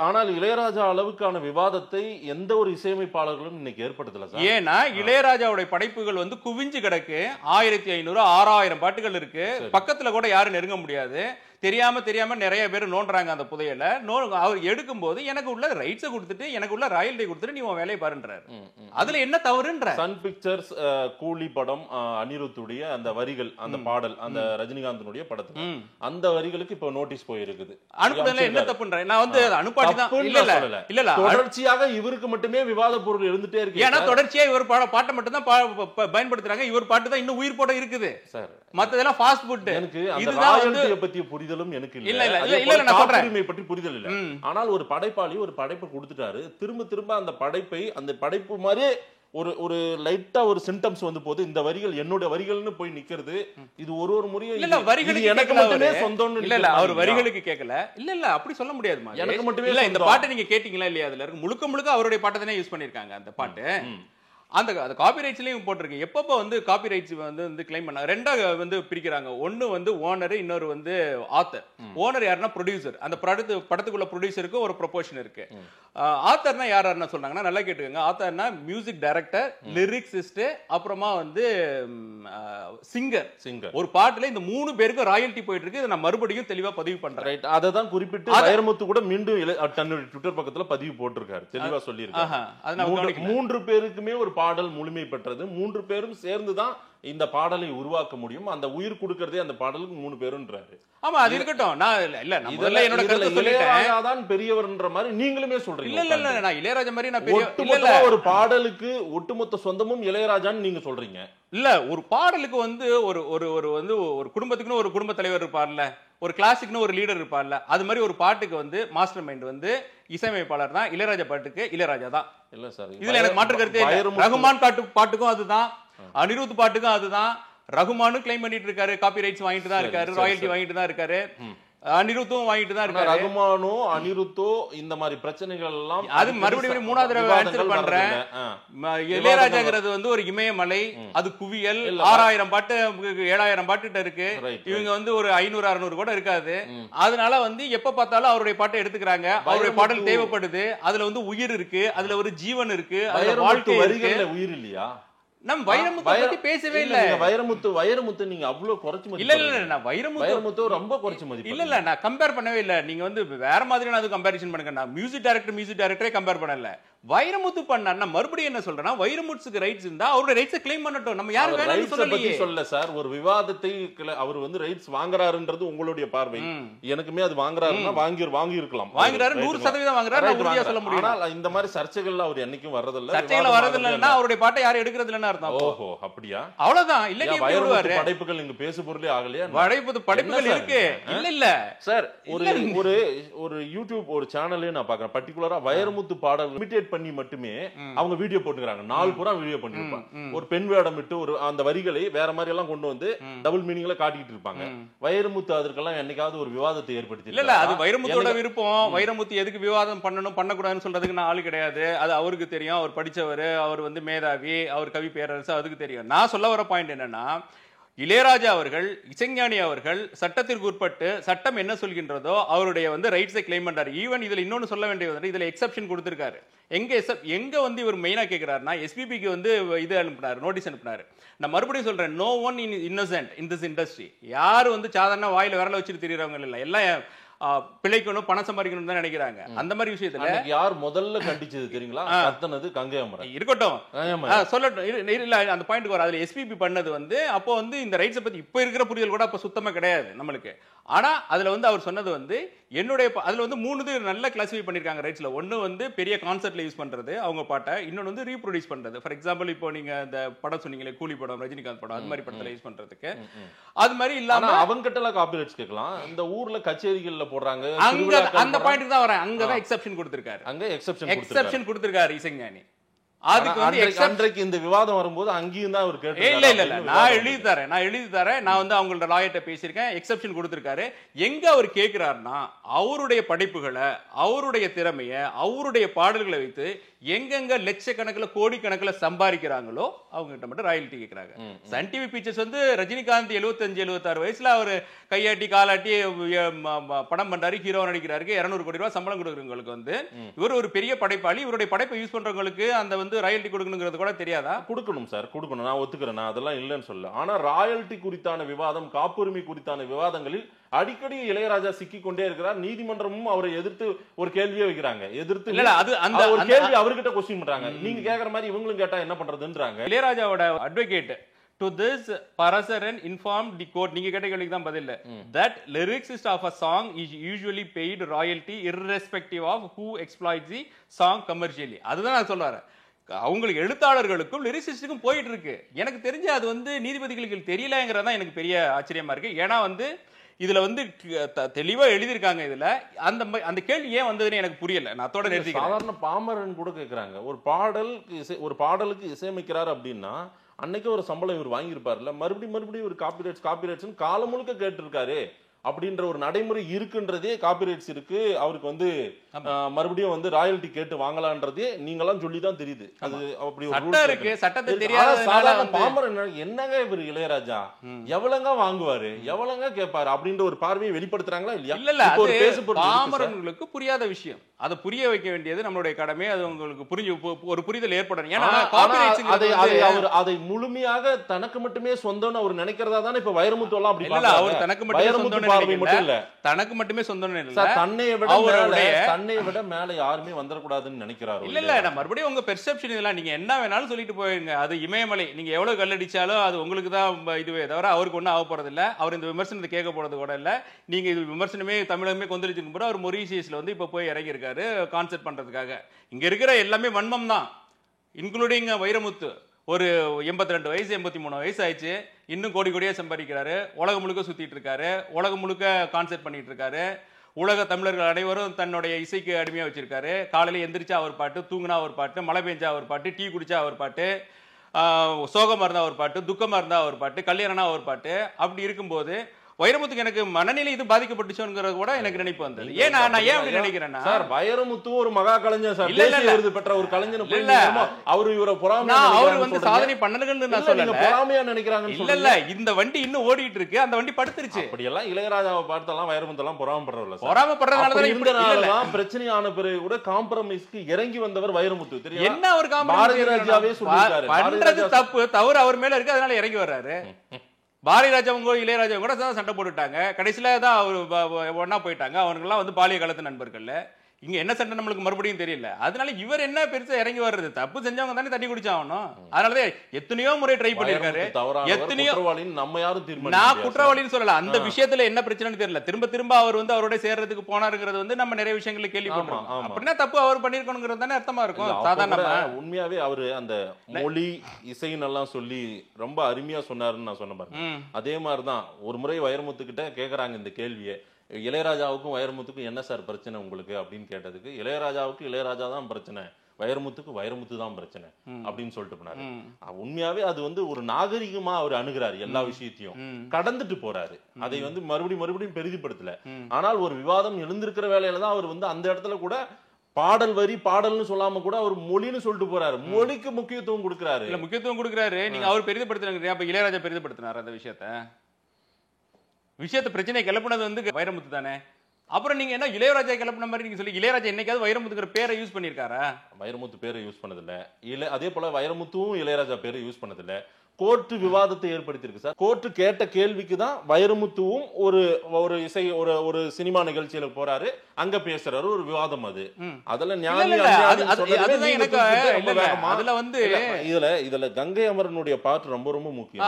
ஆனால் இளையராஜா அளவுக்கான விவாதத்தை எந்த ஒரு இசையமைப்பாளர்களும் இன்னைக்கு ஏற்படுத்தல சார். ஏன்னா இளையராஜாவுடைய படைப்புகள் வந்து குவிஞ்சு கிடக்கு. 1500 6000 பாட்டுகள் இருக்கு. பக்கத்துல கூட யாரும் நெருங்க முடியாது. தெரியாம நிறைய பேர் நோண்டுறாங்க அந்த புதையல. அவர் எடுக்கும் போது எனக்கு உள்ள ரைட்ஸை கொடுத்துட்டு எனக்கு உள்ள ராயல்ட்டி கொடுத்துட்டு நீ உன் வேலையை பாருன்றாரு. அதுல என்ன தவறுன்ற? சன் பிக்சர்ஸ் கூலி படம் அனிருத்துடைய அந்த வரிகள், அந்த பாடல், அந்த ரஜினிகாந்தனுடைய படத்துக்கு அந்த வரிகளுக்கு இப்ப நோட்டீஸ் போயிருக்குது. அனுப்புறதுல என்ன தப்புன்ற? நான் வந்து அனுப்பாட்டி தான். இல்ல தொடர்ச்சியாக இவருக்கு மட்டுமே விவாத பொருள் இருந்துட்டே இருக்கு. ஏன்னா தொடர்ச்சியா இவர் பாட்டை மட்டும் தான் பயன்படுத்துறாங்க. இவர் பாட்டு தான் இன்னும் உயிர் போட இருக்குது சார். மத்ததெல்லாம் ஃபாஸ்ட் ஃபுட். எனக்கு அந்த ராயல்ட்டியை பத்தி புரிதலும் எனக்கு இல்ல, நான் சொல்றேன் பற்றி புரிதல் இல்ல. ஆனால் ஒரு படைப்பாளி ஒரு படைப்பை கொடுத்துட்டாரு, திரும்ப அந்த படைப்பு மாதிரியே ஒரு லைட்டா ஒரு சிம்டம்ஸ் வந்து போது இந்த வரிகள் என்னோட வரிகள்னு போய் நிக்கிறது. இது ஒரு முறையும் இல்ல வரிகளுக்கு எனக்கு மட்டுமே சொந்தம்னு இல்ல அவர் வரிகளுக்கு கேட்கல. இல்ல அப்படி சொல்ல முடியாதுமா. எனக்கு மட்டுமே இல்ல. இந்த பாட்டு நீங்க கேட்டீங்களா இல்லையா? அதுல இருக்கு முழுக்க அவருடைய பாட்டை தானே யூஸ் பண்ணிருக்காங்க. அந்த பாட்டு அந்த காப்பிரைட்ஸ்லயும் போட்டிருக்கு. எப்பப்போ வந்து காப்பிரைட்ஸ் வந்து கிளைம் பண்ணாங்க ரெண்டா வந்து பிரிக்கிறாங்க. ஒன்னு வந்து ஓனர், இன்னொரு வந்து ஆத்தர். ஓனர் யாருன்னா ப்ரொடியூசர். அந்த படத்துக்குள்ள ப்ரொடியூசருக்கு ஒரு ப்ரொபோர்ஷன் இருக்கு. ஆத்தர்னா யாருன்னா சொல்றாங்கன்னா நல்லா கேட்டுக்கோங்க. ஆத்தர்னா மியூசிக் டைரக்டர், லிரிக்ஸிஸ்ட், அப்புறமா வந்து சிங்கர். ஒரு பாட்டுல இந்த 3 பேருக்கு ராயல்ட்டி போயிட்டு இருக்கு. நான் மறுபடியும் தெளிவா பதிவு பண்றேன். அதை தான் குறிப்பிட்டு வைரமுத்து கூட மீண்டும் தன்னுடைய ட்விட்டர் பக்கத்துல பதிவு போட்டிருக்காரு, தெளிவா சொல்லியிருக்காரு. 3 பேருக்குமே ஒரு பாடல் முழுமை பெற்றது. 3 பேரும் சேர்ந்துதான் இந்த பாடலை உருவாக்க முடியும். அந்த உயிர் கொடுக்கறதே அந்த பாடலுக்கு 3 பேருன்றாரு. ஆமா, அது இருக்கட்டும். நான் இல்ல நான் முதல்ல என்னோட கருத்து சொல்லிட்டேன். இளையராஜா தான் பெரியவர்ன்ற மாதிரி நீங்களுமே சொல்றீங்க. இல்ல நான் இளையராஜா மாதிரி நான் பெரிய இல்ல. ஒரு பாடலுக்கு ஒட்டுமொத்த சொந்தமும் இளையராஜான்னு நீங்க சொல்றீங்க. இல்ல ஒரு பாடலுக்கு வந்து ஒரு வந்து ஒரு குடும்பத்துக்குன்னு ஒரு குடும்ப தலைவர் இருப்பார்ல, ஒரு கிளாசிக்னு ஒரு லீடர் இருப்பார்ல, அது மாதிரி ஒரு பாட்டுக்கு வந்து மாஸ்டர் மைண்ட் வந்து இசையமைப்பாளர் தான். இளையராஜா பாட்டுக்கு இளையராஜா தான். இல்ல சார், இதுல எனக்கு மாற்று கருத்தே இல்ல. ரகுமான் பாட்டுக்கும் அதுதான், அனிருத் பாட்டுக்கும் அதுதான். ரகுமானும் கிளைம் பண்ணிட்டு இருக்காரு, காப்பிரைட்ஸ் வாங்கிட்டு தான் இருக்காரு, ராயல்ட்டி வாங்கிட்டு தான் இருக்காரு, அனிருத்தும் வாங்கிட்டு தான் இருக்காரு. ரகுமானோ அனிருத்தோ இந்த மாதிரி பிரச்சனைகள் எல்லாம் அது மறுபடியும் 3வது தடவை ஆன்சர் பண்றேன். இளையராஜாங்கிறது வந்து ஒரு இமயமலை, அது குவியல். 6000 பாட்டு 7000 பாட்டு இருக்கு. இவங்க வந்து ஒரு 500 600 கூட இருக்காது. அதனால வந்து எப்ப பார்த்தாலும் அவருடைய பாட்டை எடுத்துக்கிறாங்க. அவருடைய பாடல் தேவைப்படுது. அதுல வந்து உயிர் இருக்கு, அதுல ஒரு ஜீவன் இருக்கு, அதுல வாழ்க்கை இருக்கு. உயிர் இல்லையா? நம் வைரமுத்து பத்தி பேசவே இல்ல. வைரமுத்து நீங்க அவ்வளவு குறைச்சு மதிப்பு. இல்ல நான் வைரமுத்து ரொம்ப குறைச்சு மதிப்பு. இல்ல நான் கம்பேர் பண்ணவே இல்ல. நீங்க வந்து வேற மாதிரியான அது கம்பேரிசன் பண்ணுங்க. நான் மியூசிக் டைரக்டரே கம்பேர் பண்ணல. வைரமுத்து பண்ணா மறுபடியும் என்ன சொல்றேன்னா, வைரமுத்துக்கு ரைட்ஸ் இருந்தா அவருடைய ரைட்ஸ் கிளைம் பண்ணட்டும். நம்ம யாரும் வேணாம்னு சொல்லல சார். ஒரு விவாதத்தை அவர் வந்து ரைட்ஸ் வாங்குறாருன்றது உங்களுடைய பார்வை. எனக்குமே அது வாங்குறாருன்னா வாங்கி இருக்கலாம். வாங்குறாரு 100% வாங்குறாரு, நான் உறுதியா சொல்ல முடியும். ஆனா இந்த மாதிரி சர்ச்சைகள்ல அவர் என்னைக்கும் வர்றதில்ல. சர்ச்சைகள் வர்றதில்லைன்னா அவருடைய பாட்டை யாரும் எடுக்கிறது இல்லைன்னு அர்த்தம். ஓஹோ, அப்படியா? அவ்வளவுதான். இல்ல நீ எப்படி விடுவாரு? படைப்புகள் இங்க பேசு பொருளே ஆகலையா? படைப்புகள் இருக்கு. இல்ல சார், ஒரு யூடியூப் ஒரு சேனல்லே நான் பாக்குறேன், பர்టిక్యులரா வைரமுத்து பாடல் இமிட்டேட் பண்ணி மட்டுமே அவங்க வீடியோ போட்டுக்கறாங்க. 4 புறம் வீடியோ பண்ணிருப்பாங்க. ஒரு பெண் வேடம் விட்டு ஒரு அந்த வரிகளை வேற மாதிரி எல்லாம் கொண்டு வந்து டபுள் மீனிங்ல காட்டிட்டு இருப்பாங்க. வைரமுத்து அதற்கெல்லாம் என்னைக்காவது ஒரு விவாதத்தை ஏற்படுத்தி? இல்ல, அது வைரமுத்தோட விருப்பம். வைரமுத்து எதுக்கு விவாதம் பண்ணணும் பண்ணக்கூடாதுன்னு சொல்றதுக்கு நான் ஆளு கிடையாது. அது அவருக்கு தெரியும். அவர் படிச்சவர், அவர் வந்து மேதாவி, அவர் கவி பேரரசு, அதுக்கு தெரியும். நான் சொல்ல வர பாயிண்ட் என்னன்னா, இளையராஜா அவர்கள், இசைஞானி அவர்கள் சட்டத்திற்கு உட்பட்டு சட்டம் என்ன சொல்கின்றதோ அவருடைய வந்து ரைட்ஸை கிளைம் பண்றாரு. ஈவன் இதுல இன்னொன்னு சொல்ல வேண்டியது, இதுல எக்ஸெப்ஷன் கொடுத்திருக்காரு. எங்க வந்து இவர் மெயினா கேக்குறாருன்னா, எஸ்பிபிக்கு வந்து இது அனுப்பினாரு, நோட்டீஸ் அனுப்பினாரு. நான் மறுபடியும் சொல்றேன், no one innocent in this industry. யாரு வந்து சாதாரண வாயில விரல வச்சுட்டு தெரியறவங்க இல்ல, எல்லாம் பிழைக்கணும், பணம் சம்பாதிக்கணும் தான் நினைக்கிறாங்க. அந்த மாதிரி விஷயத்துல யார் முதல்ல கண்டிச்சது தெரியுங்களா? கத்தனது கங்கை அமரன். இருக்கட்டும், சொல்லட்டும். இல்ல, அந்த பாயிண்ட் வர. அதுல எஸ்பிபி பண்ணது வந்து அப்போ வந்து இந்த ரைட்ஸை பத்தி இப்ப இருக்கிற புரிதல் கூட அப்ப சுத்தமா கிடையாது நம்மளுக்கு. ஆனா அதுல வந்து அவர் சொன்னது வந்து என்னுடைய அதுல வந்து 3 நல்ல கிளாசிஃபை பண்ணிருக்காங்க ரைட்ஸ்ல. ஒன்னு வந்து பெரிய கான்செர்ட்ல யூஸ் பண்றது அவங்க பாட்டை, இன்னொன்னு வந்து ரீப்ரொடியூஸ் பண்றது. ஃபார் எக்ஸாம்பிள் இப்போ நீங்க இந்த படம் சொன்னீங்களே, கூலி படம், ரஜினிகாந்த் படம், அது மாதிரி படத்துல யூஸ் பண்றதுக்கு. அது மாதிரி இல்லாம அவங்க கிட்ட எல்லாம் காப்பிரைட்ஸ் கேட்கலாம். இந்த ஊர்ல கச்சேரிகள்ல போடுறாங்க, அந்த பாயிண்ட்க்கு தான் வரேன். அங்கதான் எக்ஸெப்ஷன் கொடுத்திருக்காரு. அங்க எக்ஸெப்ஷன் கொடுத்திருக்காரு இசைஞானி. அதுக்கு வந்து அன்றைக்கு இந்த விவாதம் வரும்போது அங்கேயும் தான் அவர் கேட்டாரு. இல்ல, நான் எழுதி தரேன். நான் வந்து அவங்களோட லாயர்ட்ட பேசியிருக்கேன். எக்ஸெப்ஷன் கொடுத்திருக்காரு. எங்க அவர் கேட்கிறாருன்னா, அவருடைய படைப்புகளை, அவருடைய திறமைய, அவருடைய பாடல்களை வைத்து எங்கெங்க லட்சக்கணக்கில் கோடிக்கணக்கில் சம்பாதிக்கிறாங்களோ அவங்க கிட்ட மட்டும் ராயல்டி கேட்கிறாங்க. சன் டிவி பிக்சர்ஸ் வந்து ரஜினிகாந்த் 75-76 வயசுல அவர் கையாட்டி காலாட்டி படம் பண்றாரு, ஹீரோ நடிக்கிறாருக்கு, 200 கோடி ரூபாய் சம்பளம் கொடுக்குறவங்களுக்கு வந்து இவர் ஒரு பெரிய படைப்பாளி. இவருடைய படைப்பை யூஸ் பண்றவங்களுக்கு அந்த வந்து ராயல்டி கொடுக்கணுங்கிறது கூட தெரியாதா? கொடுக்கணும் சார், கொடுக்கணும். நான் ஒத்துக்கிறேன், நான் அதெல்லாம் இல்லைன்னு சொல்ல. ஆனா ராயல்டி குறித்தான விவாதம், காப்புரிமை குறித்தான விவாதங்களில் அடிக்கடி இளையராஜா சிக்கிக் கொண்டே இருக்கிறார். நீதிமன்றமும் அவரை எதிர்த்து ஒரு கேள்வியே வைக்கிறாங்க. எதிர்த்து ஒரு கேள்வி அவர்கிட்ட கொஸ்டின் பண்றாங்க. நீங்க கேக்குற மாதிரி இவங்களும் கேட்டா என்ன பண்றதுன்றாங்க. இளையராஜாவோட advocate to this Parasaran informed the court, நீங்க கேட்ட கேள்விக்கு தான் பதில், that lyricist of a song is usually paid royalty irrespective of who exploits the song commercially. அதுதான் நான் சொல்றேன். அவங்களுக்கு எழுத்தாளர்களுக்கும் லிரிசிஸ்டுக்கும் போயிட்டு இருக்கு. எனக்கு தெரிஞ்சு அது வந்து நீதிபதிகளுக்கு தெரியலங்கிறதா எனக்கு பெரிய ஆச்சரியமா இருக்கு. ஏன்னா வந்து இதுல வந்து தெளிவா எழுதியிருக்காங்க. இதுல அந்த கேள்வி ஏன் வந்ததுன்னு எனக்கு புரியல. நான் அதோட நிறுத்திக்கிறேன். சாதாரண பாமரன் கூட கேக்குறாங்க, ஒரு பாடலுக்கு இசையமைக்கிறார் அப்படின்னா அன்னைக்கு ஒரு சம்பளம் இவர் வாங்கியிருப்பார்ல, மறுபடியும் ஒரு காப்பிரைட்ஸ் காலம் முழுக்க கேட்டு இருக்காரு அப்படின்ற ஒரு நடைமுறை இருக்குன்றதே, காப்பிரைட்ஸ் இருக்கு, அவருக்கு வந்து மறுபடியும் வந்து ராயல்டி கேட்டு வாங்கலான்றதே நீங்களாம் சொல்லிதான் தெரியுது. அது அப்படி ஒரு சட்டம் இருக்கு, சட்டத்தை தெரியாத பாமரன் என்னங்க இவர் இளையராஜா எவ்வளவுங்க வாங்குவாரு, எவ்வளவுங்க கேட்பாரு அப்படின்ற ஒரு பார்வையை வெளிப்படுத்துறாங்களா இல்லையா? இல்ல, பாமரன்களுக்கு புரியாத விஷயம். அதை புரிய வைக்க வேண்டியது நம்மளுடைய கடமை. அது உங்களுக்கு ஒரு புரிதல் ஏற்படணும். ஏன்னா அதை முழுமையாக தனக்கு மட்டுமே சொந்தம்னு அவர் நினைக்கிறதா தானே இப்ப வைரமுத்து எல்லாம் அப்படி இல்ல, அவர் தனக்கு மட்டுமே சொந்தம் மட்டும் இல்ல, தனக்கு மட்டுமே சொந்தம் இல்ல, தன்னை விட மேல யாருமே வந்துடக்கூடாதுன்னு நினைக்கிறாரு. இல்ல, நான் மறுபடியும் உங்க பெர்செப்ஷன் இதெல்லாம் நீங்க என்ன வேணாலும் சொல்லிட்டு போயிருங்க. அது இமயமலை, நீங்க எவ்வளவு கல்லடிச்சாலும் அது உங்களுக்கு தான் இதுவே தவிர அவருக்கு ஒன்றும் ஆக போறது இல்ல. அவர் இந்த விமர்சனத்தை கேட்க போறது கூட இல்ல. நீங்க இது விமர்சனமே தமிழகமே கொந்தளிச்சிருக்கும் போது அவர் மொரீஷியஸ்ல வந்து இப்ப போய் இறங்கி இருக்காரு கான்செர்ட் பண்றதுக்காக. இங்க இருக்கிற எல்லாமே வன்மம் தான், இன்க்ளூடிங் வைரமுத்து. ஒரு 82 வயசு 83 வயசு ஆயிடுச்சு, இன்னும் கோடி கோடியா சம்பாதிக்கிறாரு, உலகம் முழுக்க சுத்திட்டு இருக்காரு, உலகம் முழுக்க கான்செர்ட் பண்ணிட்டு இருக்காரு. உலக தமிழர்கள் அனைவரும் தன்னுடைய இசைக்கு அடிமையா வச்சிருக்காரு. காலையில எந்திரிச்சா அவர் பாட்டு, தூங்குனா அவர் பாட்டு, மழை பெஞ்சா அவர் பாட்டு, டீ குடிச்சா அவர் பாட்டு, சோகமா இருந்தா அவர் பாட்டு, துக்கமா இருந்தா அவர் பாட்டு, கல்யாணம்னா அவர் பாட்டு. அப்படி இருக்கும்போது வைரமுத்துக்கு எனக்கு மனநிலை இது பாதிக்கப்பட்டுச்சோங்கிறது கூட எனக்கு நினைப்பு வந்தது. ஏன்னா நான் ஏன் அப்படி நினைக்கிறேன்னா, சார் வைரமுத்து ஒரு மகா கலைஞர் சார், விருது பெற்ற ஒரு கலைஞர். அவரு இவரை பொறாமையா, அவரு வந்து சாதனை பண்ணலன்னு நான் சொல்லல, பொறாமையா நினைக்கிறாங்க. இல்ல, இந்த வண்டி இன்னும் ஓடிட்டு இருக்கு, அந்த வண்டி படுத்துருச்சு. அப்படி எல்லாம் இளையராஜாவை பார்த்தெல்லாம் வைரமுத்து எல்லாம் பொறாமப்படுறல, பொறாமப்படுறதுனாலதான் பிரச்சனையான பிறகு கூட காம்ப்ரமைஸ்க்கு இறங்கி வந்தவர் வைரமுத்து. தெரியும் என்ன ஒரு பாரதிராஜாவே சொல்லிருக்காரு, பண்றது தவறு அவர் மேல இருக்கு, அதனால இறங்கி வர்றாரு. பாரதிராஜாவும் இளையராஜாவும் கூட சண்டை போட்டுட்டாங்க, கடைசியில தான் அவர் ஒன்னா போயிட்டாங்க. அவனுங்கெல்லாம் வந்து பாலிய காலத்து நண்பர்கள். இங்க என்ன சண்டை நம்மளுக்கு மறுபடியும் தெரியல. அதனால இவர் என்ன பெருசா இறங்கி வர்றது? தப்பு செஞ்சவங்க தானே தண்ணி குடிச்சாகணும். அதனாலதான் எத்தனையோ முறை ட்ரை பண்ணிருக்காரு. எத்தனையோ நம்ம யாரும் தீர்மானிக்க நான் குற்றவாளின்னு சொல்லல. அந்த விஷயத்துல என்ன பிரச்சனைன்னு தெரியல. திரும்ப திரும்ப அவர் வந்து அவரோட சேர்றதுக்கு போனாருங்கிறது வந்து நம்ம நிறைய விஷயங்களை கேள்விப்பட்டோம். அப்படின்னா தப்பு அவர் பண்ணிருக்கணுங்கிறது தானே அர்த்தமா இருக்கும். சாதாரண உண்மையாவே அவரு அந்த மொழி இசைன்னு எல்லாம் சொல்லி ரொம்ப அருமையா சொன்னாருன்னு நான் சொன்ன பாருங்க. அதே மாதிரிதான் ஒரு முறை வைரமுத்து கிட்ட கேக்குறாங்க இந்த கேள்வியை, இளையராஜாவுக்கும் வைரமுத்துக்கும் என்ன சார் பிரச்சனை உங்களுக்கு அப்படின்னு கேட்டதுக்கு, இளையராஜாவுக்கு இளையராஜா தான் பிரச்சனை, வைரமுத்துக்கு வைரமுத்து தான் பிரச்சனை அப்படின்னு சொல்லிட்டு போனாரு. உண்மையாவே அது வந்து ஒரு நாகரிகமா அவர் அணுகிறாரு. எல்லா விஷயத்தையும் கடந்துட்டு போறாரு. அதை வந்து மறுபடியும் பெரிதிப்படுத்தல. ஆனால் ஒரு விவாதம் எழுந்திருக்கிற வேலையில தான் அவர் வந்து அந்த இடத்துல கூட பாடல் வரி பாடல்னு சொல்லாம கூட அவர் மொழின்னு சொல்லிட்டு போறாரு. மொழிக்கு முக்கியத்துவம் கொடுக்கிறாரு. இல்ல முக்கியத்துவம் கொடுக்கிறாரு. நீங்க அவர் பெரிதப்படுத்துறாங்க. அப்ப இளையராஜா பெரிதப்படுத்தினார் அந்த விஷயத்தை பிரச்சனை கிளப்பினது வந்து வைரமுத்து தானே. அப்புறம் நீங்க என்ன இளையராஜா கிளப்பின மாதிரி நீங்க சொல்லி, இளையராஜா என்னைக்காவது வைரமுத்துங்கிற பேரை யூஸ் பண்ணிருக்காரா? வைரமுத்து பேரை யூஸ் பண்ணதில்ல. அதே போல வைரமுத்துவும் இளையராஜா பேரை யூஸ் பண்ணதில்ல. கோர்ட்டு விவாதத்தை ஏற்படுத்தியிருக்கு சார். கோர்ட்டு கேட்ட கேள்விக்கு தான் வைரமுத்துவும் ஒரு இசை ஒரு சினிமா நிகழ்ச்சியில போறாரு, அங்க பேசுறாரு, ஒரு விவாதம். அதுல இதுல கங்கை அமரனுடைய பாட்டு ரொம்ப ரொம்ப முக்கியம்.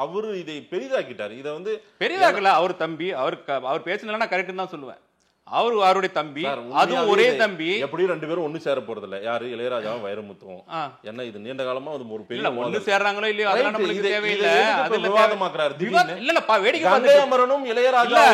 அவரு இதை பெரிதாக்கிட்டாரு. இதை வந்து பெரிதாக்கல. அவர் தம்பி, அவர் பேசலன்னா கரெக்ட் தான் சொல்லுவேன். அவருடைய தம்பி, அதுவும் ஒரே தம்பி. எப்படியும் ரெண்டு பேரும் ஒண்ணு சேர போறது இல்ல. யாரு? இளையராஜாவும் வைரமுத்துவும். என்ன இது நீண்ட காலமா ஒரு பெரிய ஒண்ணு சேர்றாங்களோ இல்லையோ அதெல்லாம் நமக்கு தேவையில்லை. அதுல விவாதமாக்குறாரு. இல்ல வேடிக்கை கங்கை அமரனும் இளையராஜா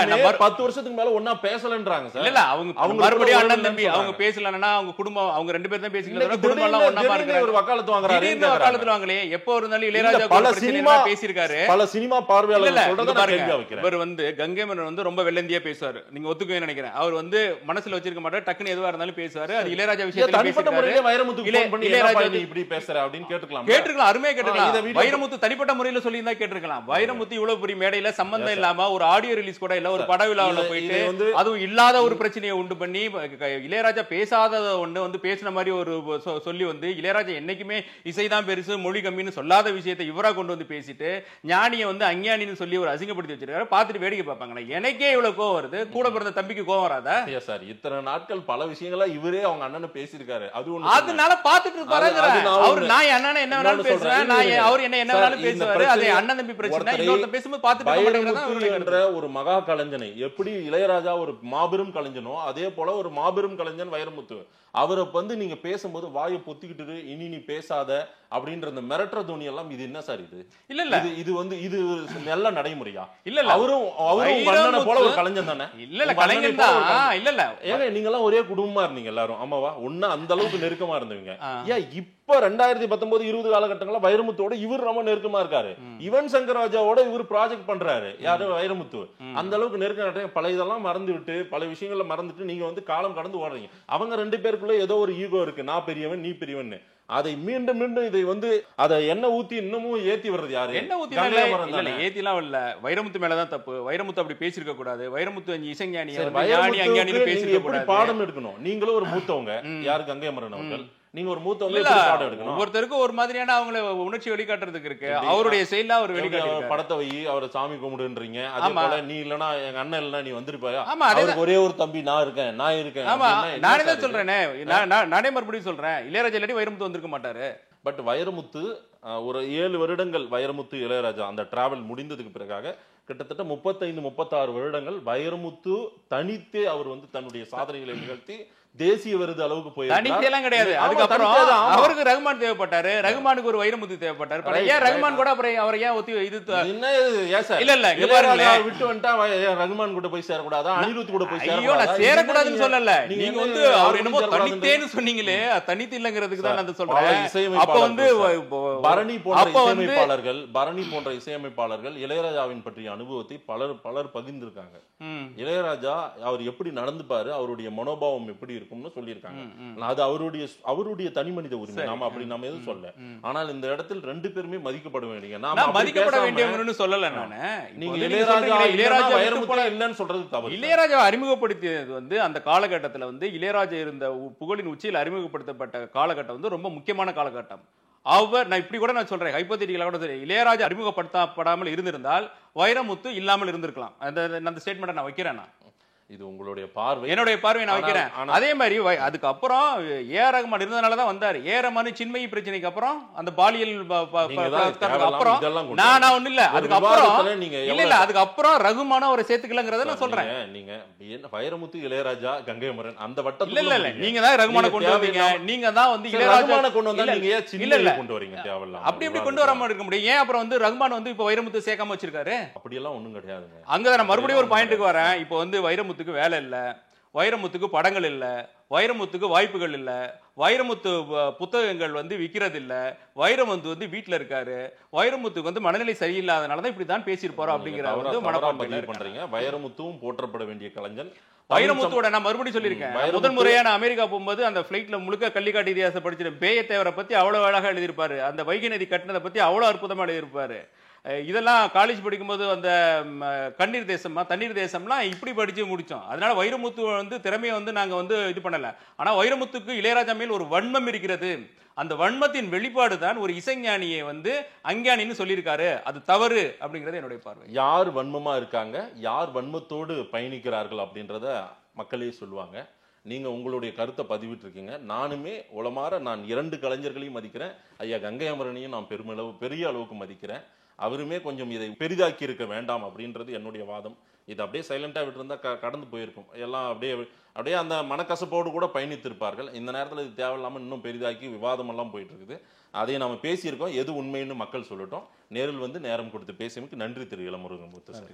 10 வருஷத்துக்கு மேல ஒண்ணா பேசலன்றாங்க சார். இல்ல அவங்க மறுபடியும் அண்ணன் தம்பி அவங்க பேசலன்னா அவங்க குடும்பம் அவங்க ரெண்டு பேரும் தான் பேசிக்கிறாங்க. குடும்பம் எல்லாம் ஒண்ணா பாக்குறாங்க. ஒரு வக்காலத்து வாங்குறாரு. வக்காலத்து வாங்கலே. எப்போ இருந்தாலும் இளையராஜா பல சினிமா பேசியிருக்காரு. பல சினிமா பார்வையாளர்கள் சொல்றத நான் கேள்வி வைக்கிறேன். இவர் வந்து கங்கை அமரன் வந்து ரொம்ப வெள்ளந்தியா பேசுவாரு. நீங்க ஒத்துக்குவே நினைக்கிறேன். அவர் வந்து மனசுல வச்சிருக்க மாட்டாரு. டக்குன்னு எதுவா இருந்தாலும் பேசுவாரு. அது இளையராஜா விஷயத்துல பேசிட்டாரு. வைரமுத்து ஃபோன் பண்ணி இளையராஜா நீ இப்படி பேசுற அப்படினு கேட்கலாம். அருமையா கேட்கலாம். வைரமுத்து தனிப்பட்ட முறையில சொல்லி இருந்தா கேட்டிருக்கலாம். வைரமுத்து இவ்வளவு பெரிய மேடையில சம்பந்தம் இல்லாம ஒரு ஆடியோ ரிலீஸ் கூட இல்ல, ஒரு பட விழாவுல போயிட்டு அதுவும் இல்லாத ஒரு பிரச்சனையை உண்டு பண்ணி இளையராஜா பேசாத ஒண்ணு வந்து பேசின மாதிரி ஒரு சொல்லி வந்து இளையராஜா என்னைக்குமே இசைதான் பெருசு மொழி கம்மின்னு சொல்லாத விஷயத்தை இவரா கொண்டு வந்து பேசிட்டு ஞானியை வந்து அஞ்ஞானின்னு சொல்லி ஒரு அசிங்கப்படுத்தி வச்சிருக்காரு. பார்த்துட்டு வேடிக்கை பார்ப்பாங்க. எனக்கே இவ்வளவு கோவம் வருது, கூட பிறந்த தம்பிக்கு கோவம் வராதா? இத்தனை நாட்கள் பல விஷயங்களா இவரே அவங்க அண்ணனை பேசியிருக்காரு. அதனால பாத்துட்டு இருப்பாரு. அவர் நான் அண்ணனை என்ன வேணாலும் பேசுறேன், நான் அவர் என்ன வேணாலும் பேசுவாரு. அது அண்ணன் தம்பி பிரச்சனை. இன்னொருத்தர் பேசும்போது பாத்துட்டு ஒரு மகா கலைஞனை எப்படி இளையராஜா ஒரு மாபெரும் கலைஞனோ அதே போல ஒரு மாபெரும் கலைஞன் வைரமுத்து. அவரை வந்து நீங்க பேசும்போது வாயை பொத்திக்கிட்டு இனி நீ பேசாத அப்படின்ற அந்த மிரட்டுற துணி எல்லாம் இது என்ன சார்? இது இல்ல இல்ல இது வந்து இது நல்ல நடைமுறையா? இல்ல இல்ல அவரும் அண்ணனை போல ஒரு கலைஞன் தானே. இல்ல இல்ல கலைஞன் தான். இல்ல இல்ல ஏங்க நீங்க எல்லாம் ஒரே குடும்பமா இருந்தீங்க எல்லாரும். ஆமாவா? ஒண்ணு அந்த அளவுக்கு நெருக்கமா இருந்தவங்க. ஏன் இப்ப 2019-20 காலகட்டங்கள வைரமுத்தோட இவர் ரொம்ப நெருக்கமா இருக்காரு. யுவன் சங்கர் ராஜாவோட இவர் ப்ராஜெக்ட் பண்றாரு. யாரு? வைரமுத்து. அந்த அளவுக்கு நெருக்கம். பல இதெல்லாம் மறந்து விட்டு பல விஷயங்களை மறந்துட்டு நீங்க வந்து காலம் கடந்து ஓடுறீங்க. அவங்க ரெண்டு பேருக்குள்ள ஏதோ ஒரு ஈகோ இருக்கு. நான் பெரியவன் நீ பெரியவன். அதை மீண்டும் இதை வந்து அதை என்ன ஊத்தி இன்னமும் ஏத்தி வர்றது யாரு? என்ன ஊத்தி ஏத்திலாம் இல்ல. வைரமுத்து மேலதான் தப்பு. வைரமுத்து அப்படி பேசிருக்க கூடாது. வைரமுத்து இசைஞானி பேசிருக்க கூடாது. பாடம் எடுக்கணும். நீங்களும் ஒரு மூத்தவங்க. யாரு? கங்கை அமரன் அவர்கள். நீங்க ஒரு மூத்தவங்க பாடம் எடுக்கணும். ஒவ்வொருத்தருக்கும் ஒரு மாதிரியான அவங்கள உணர்ச்சி வெளிக்காட்டுறதுக்கு இருக்கு. அவருடைய செயலா ஒரு வெளிக்காட்டு. படத்தை வை, அவரை சாமி கும்பிடுன்றீங்க. அதே போல நீ இல்லனா எங்க அண்ணன் இல்லனா நீ வந்திருப்பாயா? அவருக்கு ஒரே ஒரு தம்பி நான் இருக்கேன். ஆமா நானே தான் சொல்றேனே. நானே மறுபடியும் சொல்றேன். இளையராஜா இல்லாட்டி வைரமுத்து வந்திருக்க மாட்டாரு. பட் வைரமுத்து ஒரு 7 வருடங்கள் வைரமுத்து இளையராஜா அந்த டிராவல் முடிந்ததுக்கு பிறகாக கிட்டத்தட்ட 35-36 வருடங்கள் வைரமுத்து தனித்தே அவர் வந்து தன்னுடைய சாதனைகளை நிகழ்த்தி தேசிய விருது அளவுக்கு போயிருக்காரு. கிடையாது. அதுக்கப்புறம் அவருக்கு ரகுமான் தேவைப்பட்டாரு. ரகுமானுக்கு ஒரு வைரமுத்து தேவைப்பட்டாரு. ஏன் ரகுமான் கூட அவர் ஏன் இது இல்ல இல்ல விட்டு வந்துட்டா ரகுமான் கூட போய் சேரக்கூடாதா? அனிருத் கூட போய் சேரக்கூடாதுன்னு சொல்லல. நீங்க வந்து அவர் என்னமோ தனித்தேன்னு சொன்னீங்களே, தனித்து இல்லங்கிறதுக்கு தான் நான் சொல்றேன். அப்ப வந்து பரணி போன்ற இசையமைப்பாளர்கள் இளையராஜாவின் பற்றிய அனுபவத்தை பலர் பகிர்ந்திருக்காங்க. இளையராஜா அவர் எப்படி நடந்துப்பாரு, அவருடைய மனோபாவம் எப்படி இருக்கும்னு சொல்லியிருக்காங்க. அது அவருடைய தனி மனித உரிமை. நாம அப்படி நாம எதுவும் சொல்ல. ஆனால் இந்த இடத்தில் ரெண்டு பேருமே மதிக்கப்பட வேண்டிய. நாம மதிக்கப்பட வேண்டியவங்கன்னு சொல்லல. நானு நீங்க இளையராஜா இல்லன்னு சொல்றது தவறு. இளையராஜா அறிமுகப்படுத்தியது வந்து அந்த காலகட்டத்துல வந்து இளையராஜா இருந்த புகழின் உச்சியில் அறிமுகப்படுத்தப்பட்ட காலகட்டம் வந்து ரொம்ப முக்கியமான காலகட்டம். நான் இப்படி கூட நான் சொல்றேன், ஹைப்போதெட்டிக்கலா கூட சரி, இளையராஜா அறிமுகப்படுத்தப்படாமல் இருந்திருந்தால் வைரமுத்து இல்லாமல் இருந்திருக்கலாம். அந்த ஸ்டேட்மெண்ட்டை நான் வைக்கிறேன். இது உங்களுடைய பார்வை. என்னுடைய பார்வை நான் வைக்கிறேன். அதே மாதிரி அதுக்கப்புறம் ஏஆர் ரஹ்மான் இருந்ததுனாலதான் வந்தாரு. ஏஆர் ரஹ்மான் சின்மயி பிரச்சனைக்கு அப்புறம் அந்த பாலியல் அப்புறம் நான் ஒண்ணு இல்ல, அதுக்கப்புறம் ரகுமான ஒரு சேர்த்துக்கலங்கிறத நான் சொல்றேன். நீங்க வைரமுத்து, இளையராஜா, கங்கை அமரன் அந்த வட்டத்துல இல்ல நீங்க தான் ரகுமான கொண்டு வந்தீங்க. நீங்க தான் வந்து இளையராஜா கொண்டு வந்தா நீங்க ஏன் சின்ன கொண்டு வரீங்க? தேவையில்ல அப்படி எப்படி கொண்டு வராம இருக்க முடியும்? ஏன் அப்புறம் வந்து ரகுமான் வந்து இப்ப வைரமுத்து சேர்க்காம வச்சிருக்காரு? அப்படி எல்லாம் ஒண்ணும் கிடையாதுங்க. அங்க நான் மறுபடியும் ஒரு பாயிண்ட்டுக்கு வரேன். இப்போ வந்து வைரமுத்துக்கு வேலை இல்ல, வைரமுத்துக்கு படங்கள் இல்ல, வைரமுத்துக்கு வாய்ப்புகள் இல்ல, வைரமுத்து புத்தகங்கள் வந்து விக்கிறது இல்ல, வைரமுத்து வந்து வீட்டுல இருக்காரு, வைரமுத்துக்கு வந்து மனநிலை சரியில்லாதனாலதான் இப்படிதான் பேசியிருப்பாரோ அப்படிங்கிற வந்து மனப்பான்மை பண்றீங்க. வைரமுத்துவும் போற்றப்பட வேண்டிய கலைஞன். வைரமுத்துவோட நான் மறுபடியும் சொல்லியிருக்கேன், முதல் முறையா நான் அமெரிக்கா போகும்போது அந்த பிளைட்ல முழுக்க கள்ளிக்காட்டு இதிகாசம் படிச்சிருக்கேன். பேயத்தேவரை பத்தி அவ்வளவு அழகா எழுதியிருப்பாரு, அந்த வைகை நதி கட்டினதை பத்தி அவ்வளவு அற்புதமா எழுதியிருப்பாரு. இதெல்லாம் காலேஜ் படிக்கும்போது அந்த கண்ணீர் தேசமா தண்ணீர் தேசம்லாம் இப்படி படிச்சு முடிச்சோம். அதனால வைரமுத்து வந்து திறமையை வந்து நாங்க வந்து இது பண்ணல. ஆனா வைரமுத்துக்கு இளையராஜா மேல் ஒரு வன்மம் இருக்கிறது. அந்த வன்மத்தின் வெளிப்பாடு தான் ஒரு இசைஞானியை வந்து அஞ்ஞானின்னு சொல்லியிருக்காரு. அது தவறு அப்படிங்கிறது என்னுடைய பார்வை. யார் வன்மமா இருக்காங்க, யார் வன்மத்தோடு பயணிக்கிறார்கள் அப்படின்றத மக்களே சொல்லுவாங்க. நீங்க உங்களுடைய கருத்தை பதிவிட்டு இருக்கீங்க. நானுமே உளமாற நான் 2 கலைஞர்களையும் மதிக்கிறேன். ஐயா கங்கை அமரனையும் நான் பெரிய அளவுக்கு மதிக்கிறேன். அவருமே கொஞ்சம் இதை பெரிதாக்கி இருக்க வேண்டாம் அப்படின்றது என்னுடைய வாதம். இது அப்படியே சைலண்டா விட்டுருந்தா கடந்து போயிருக்கும். எல்லாம் அப்படியே அந்த மனக்கசப்போடு கூட பயணித்திருப்பார்கள். இந்த நேரத்தில் இது தேவையில்லாமல் இன்னும் பெரிதாக்கி விவாதம் எல்லாம் போயிட்டு இருக்குது. அதை நம்ம பேசியிருக்கோம். எது உண்மைன்னு மக்கள் சொல்லட்டும். நேரில் வந்து நேரம் கொடுத்து பேசியமைக்கு நன்றி திரு இளமுருகன் முத்து சார்.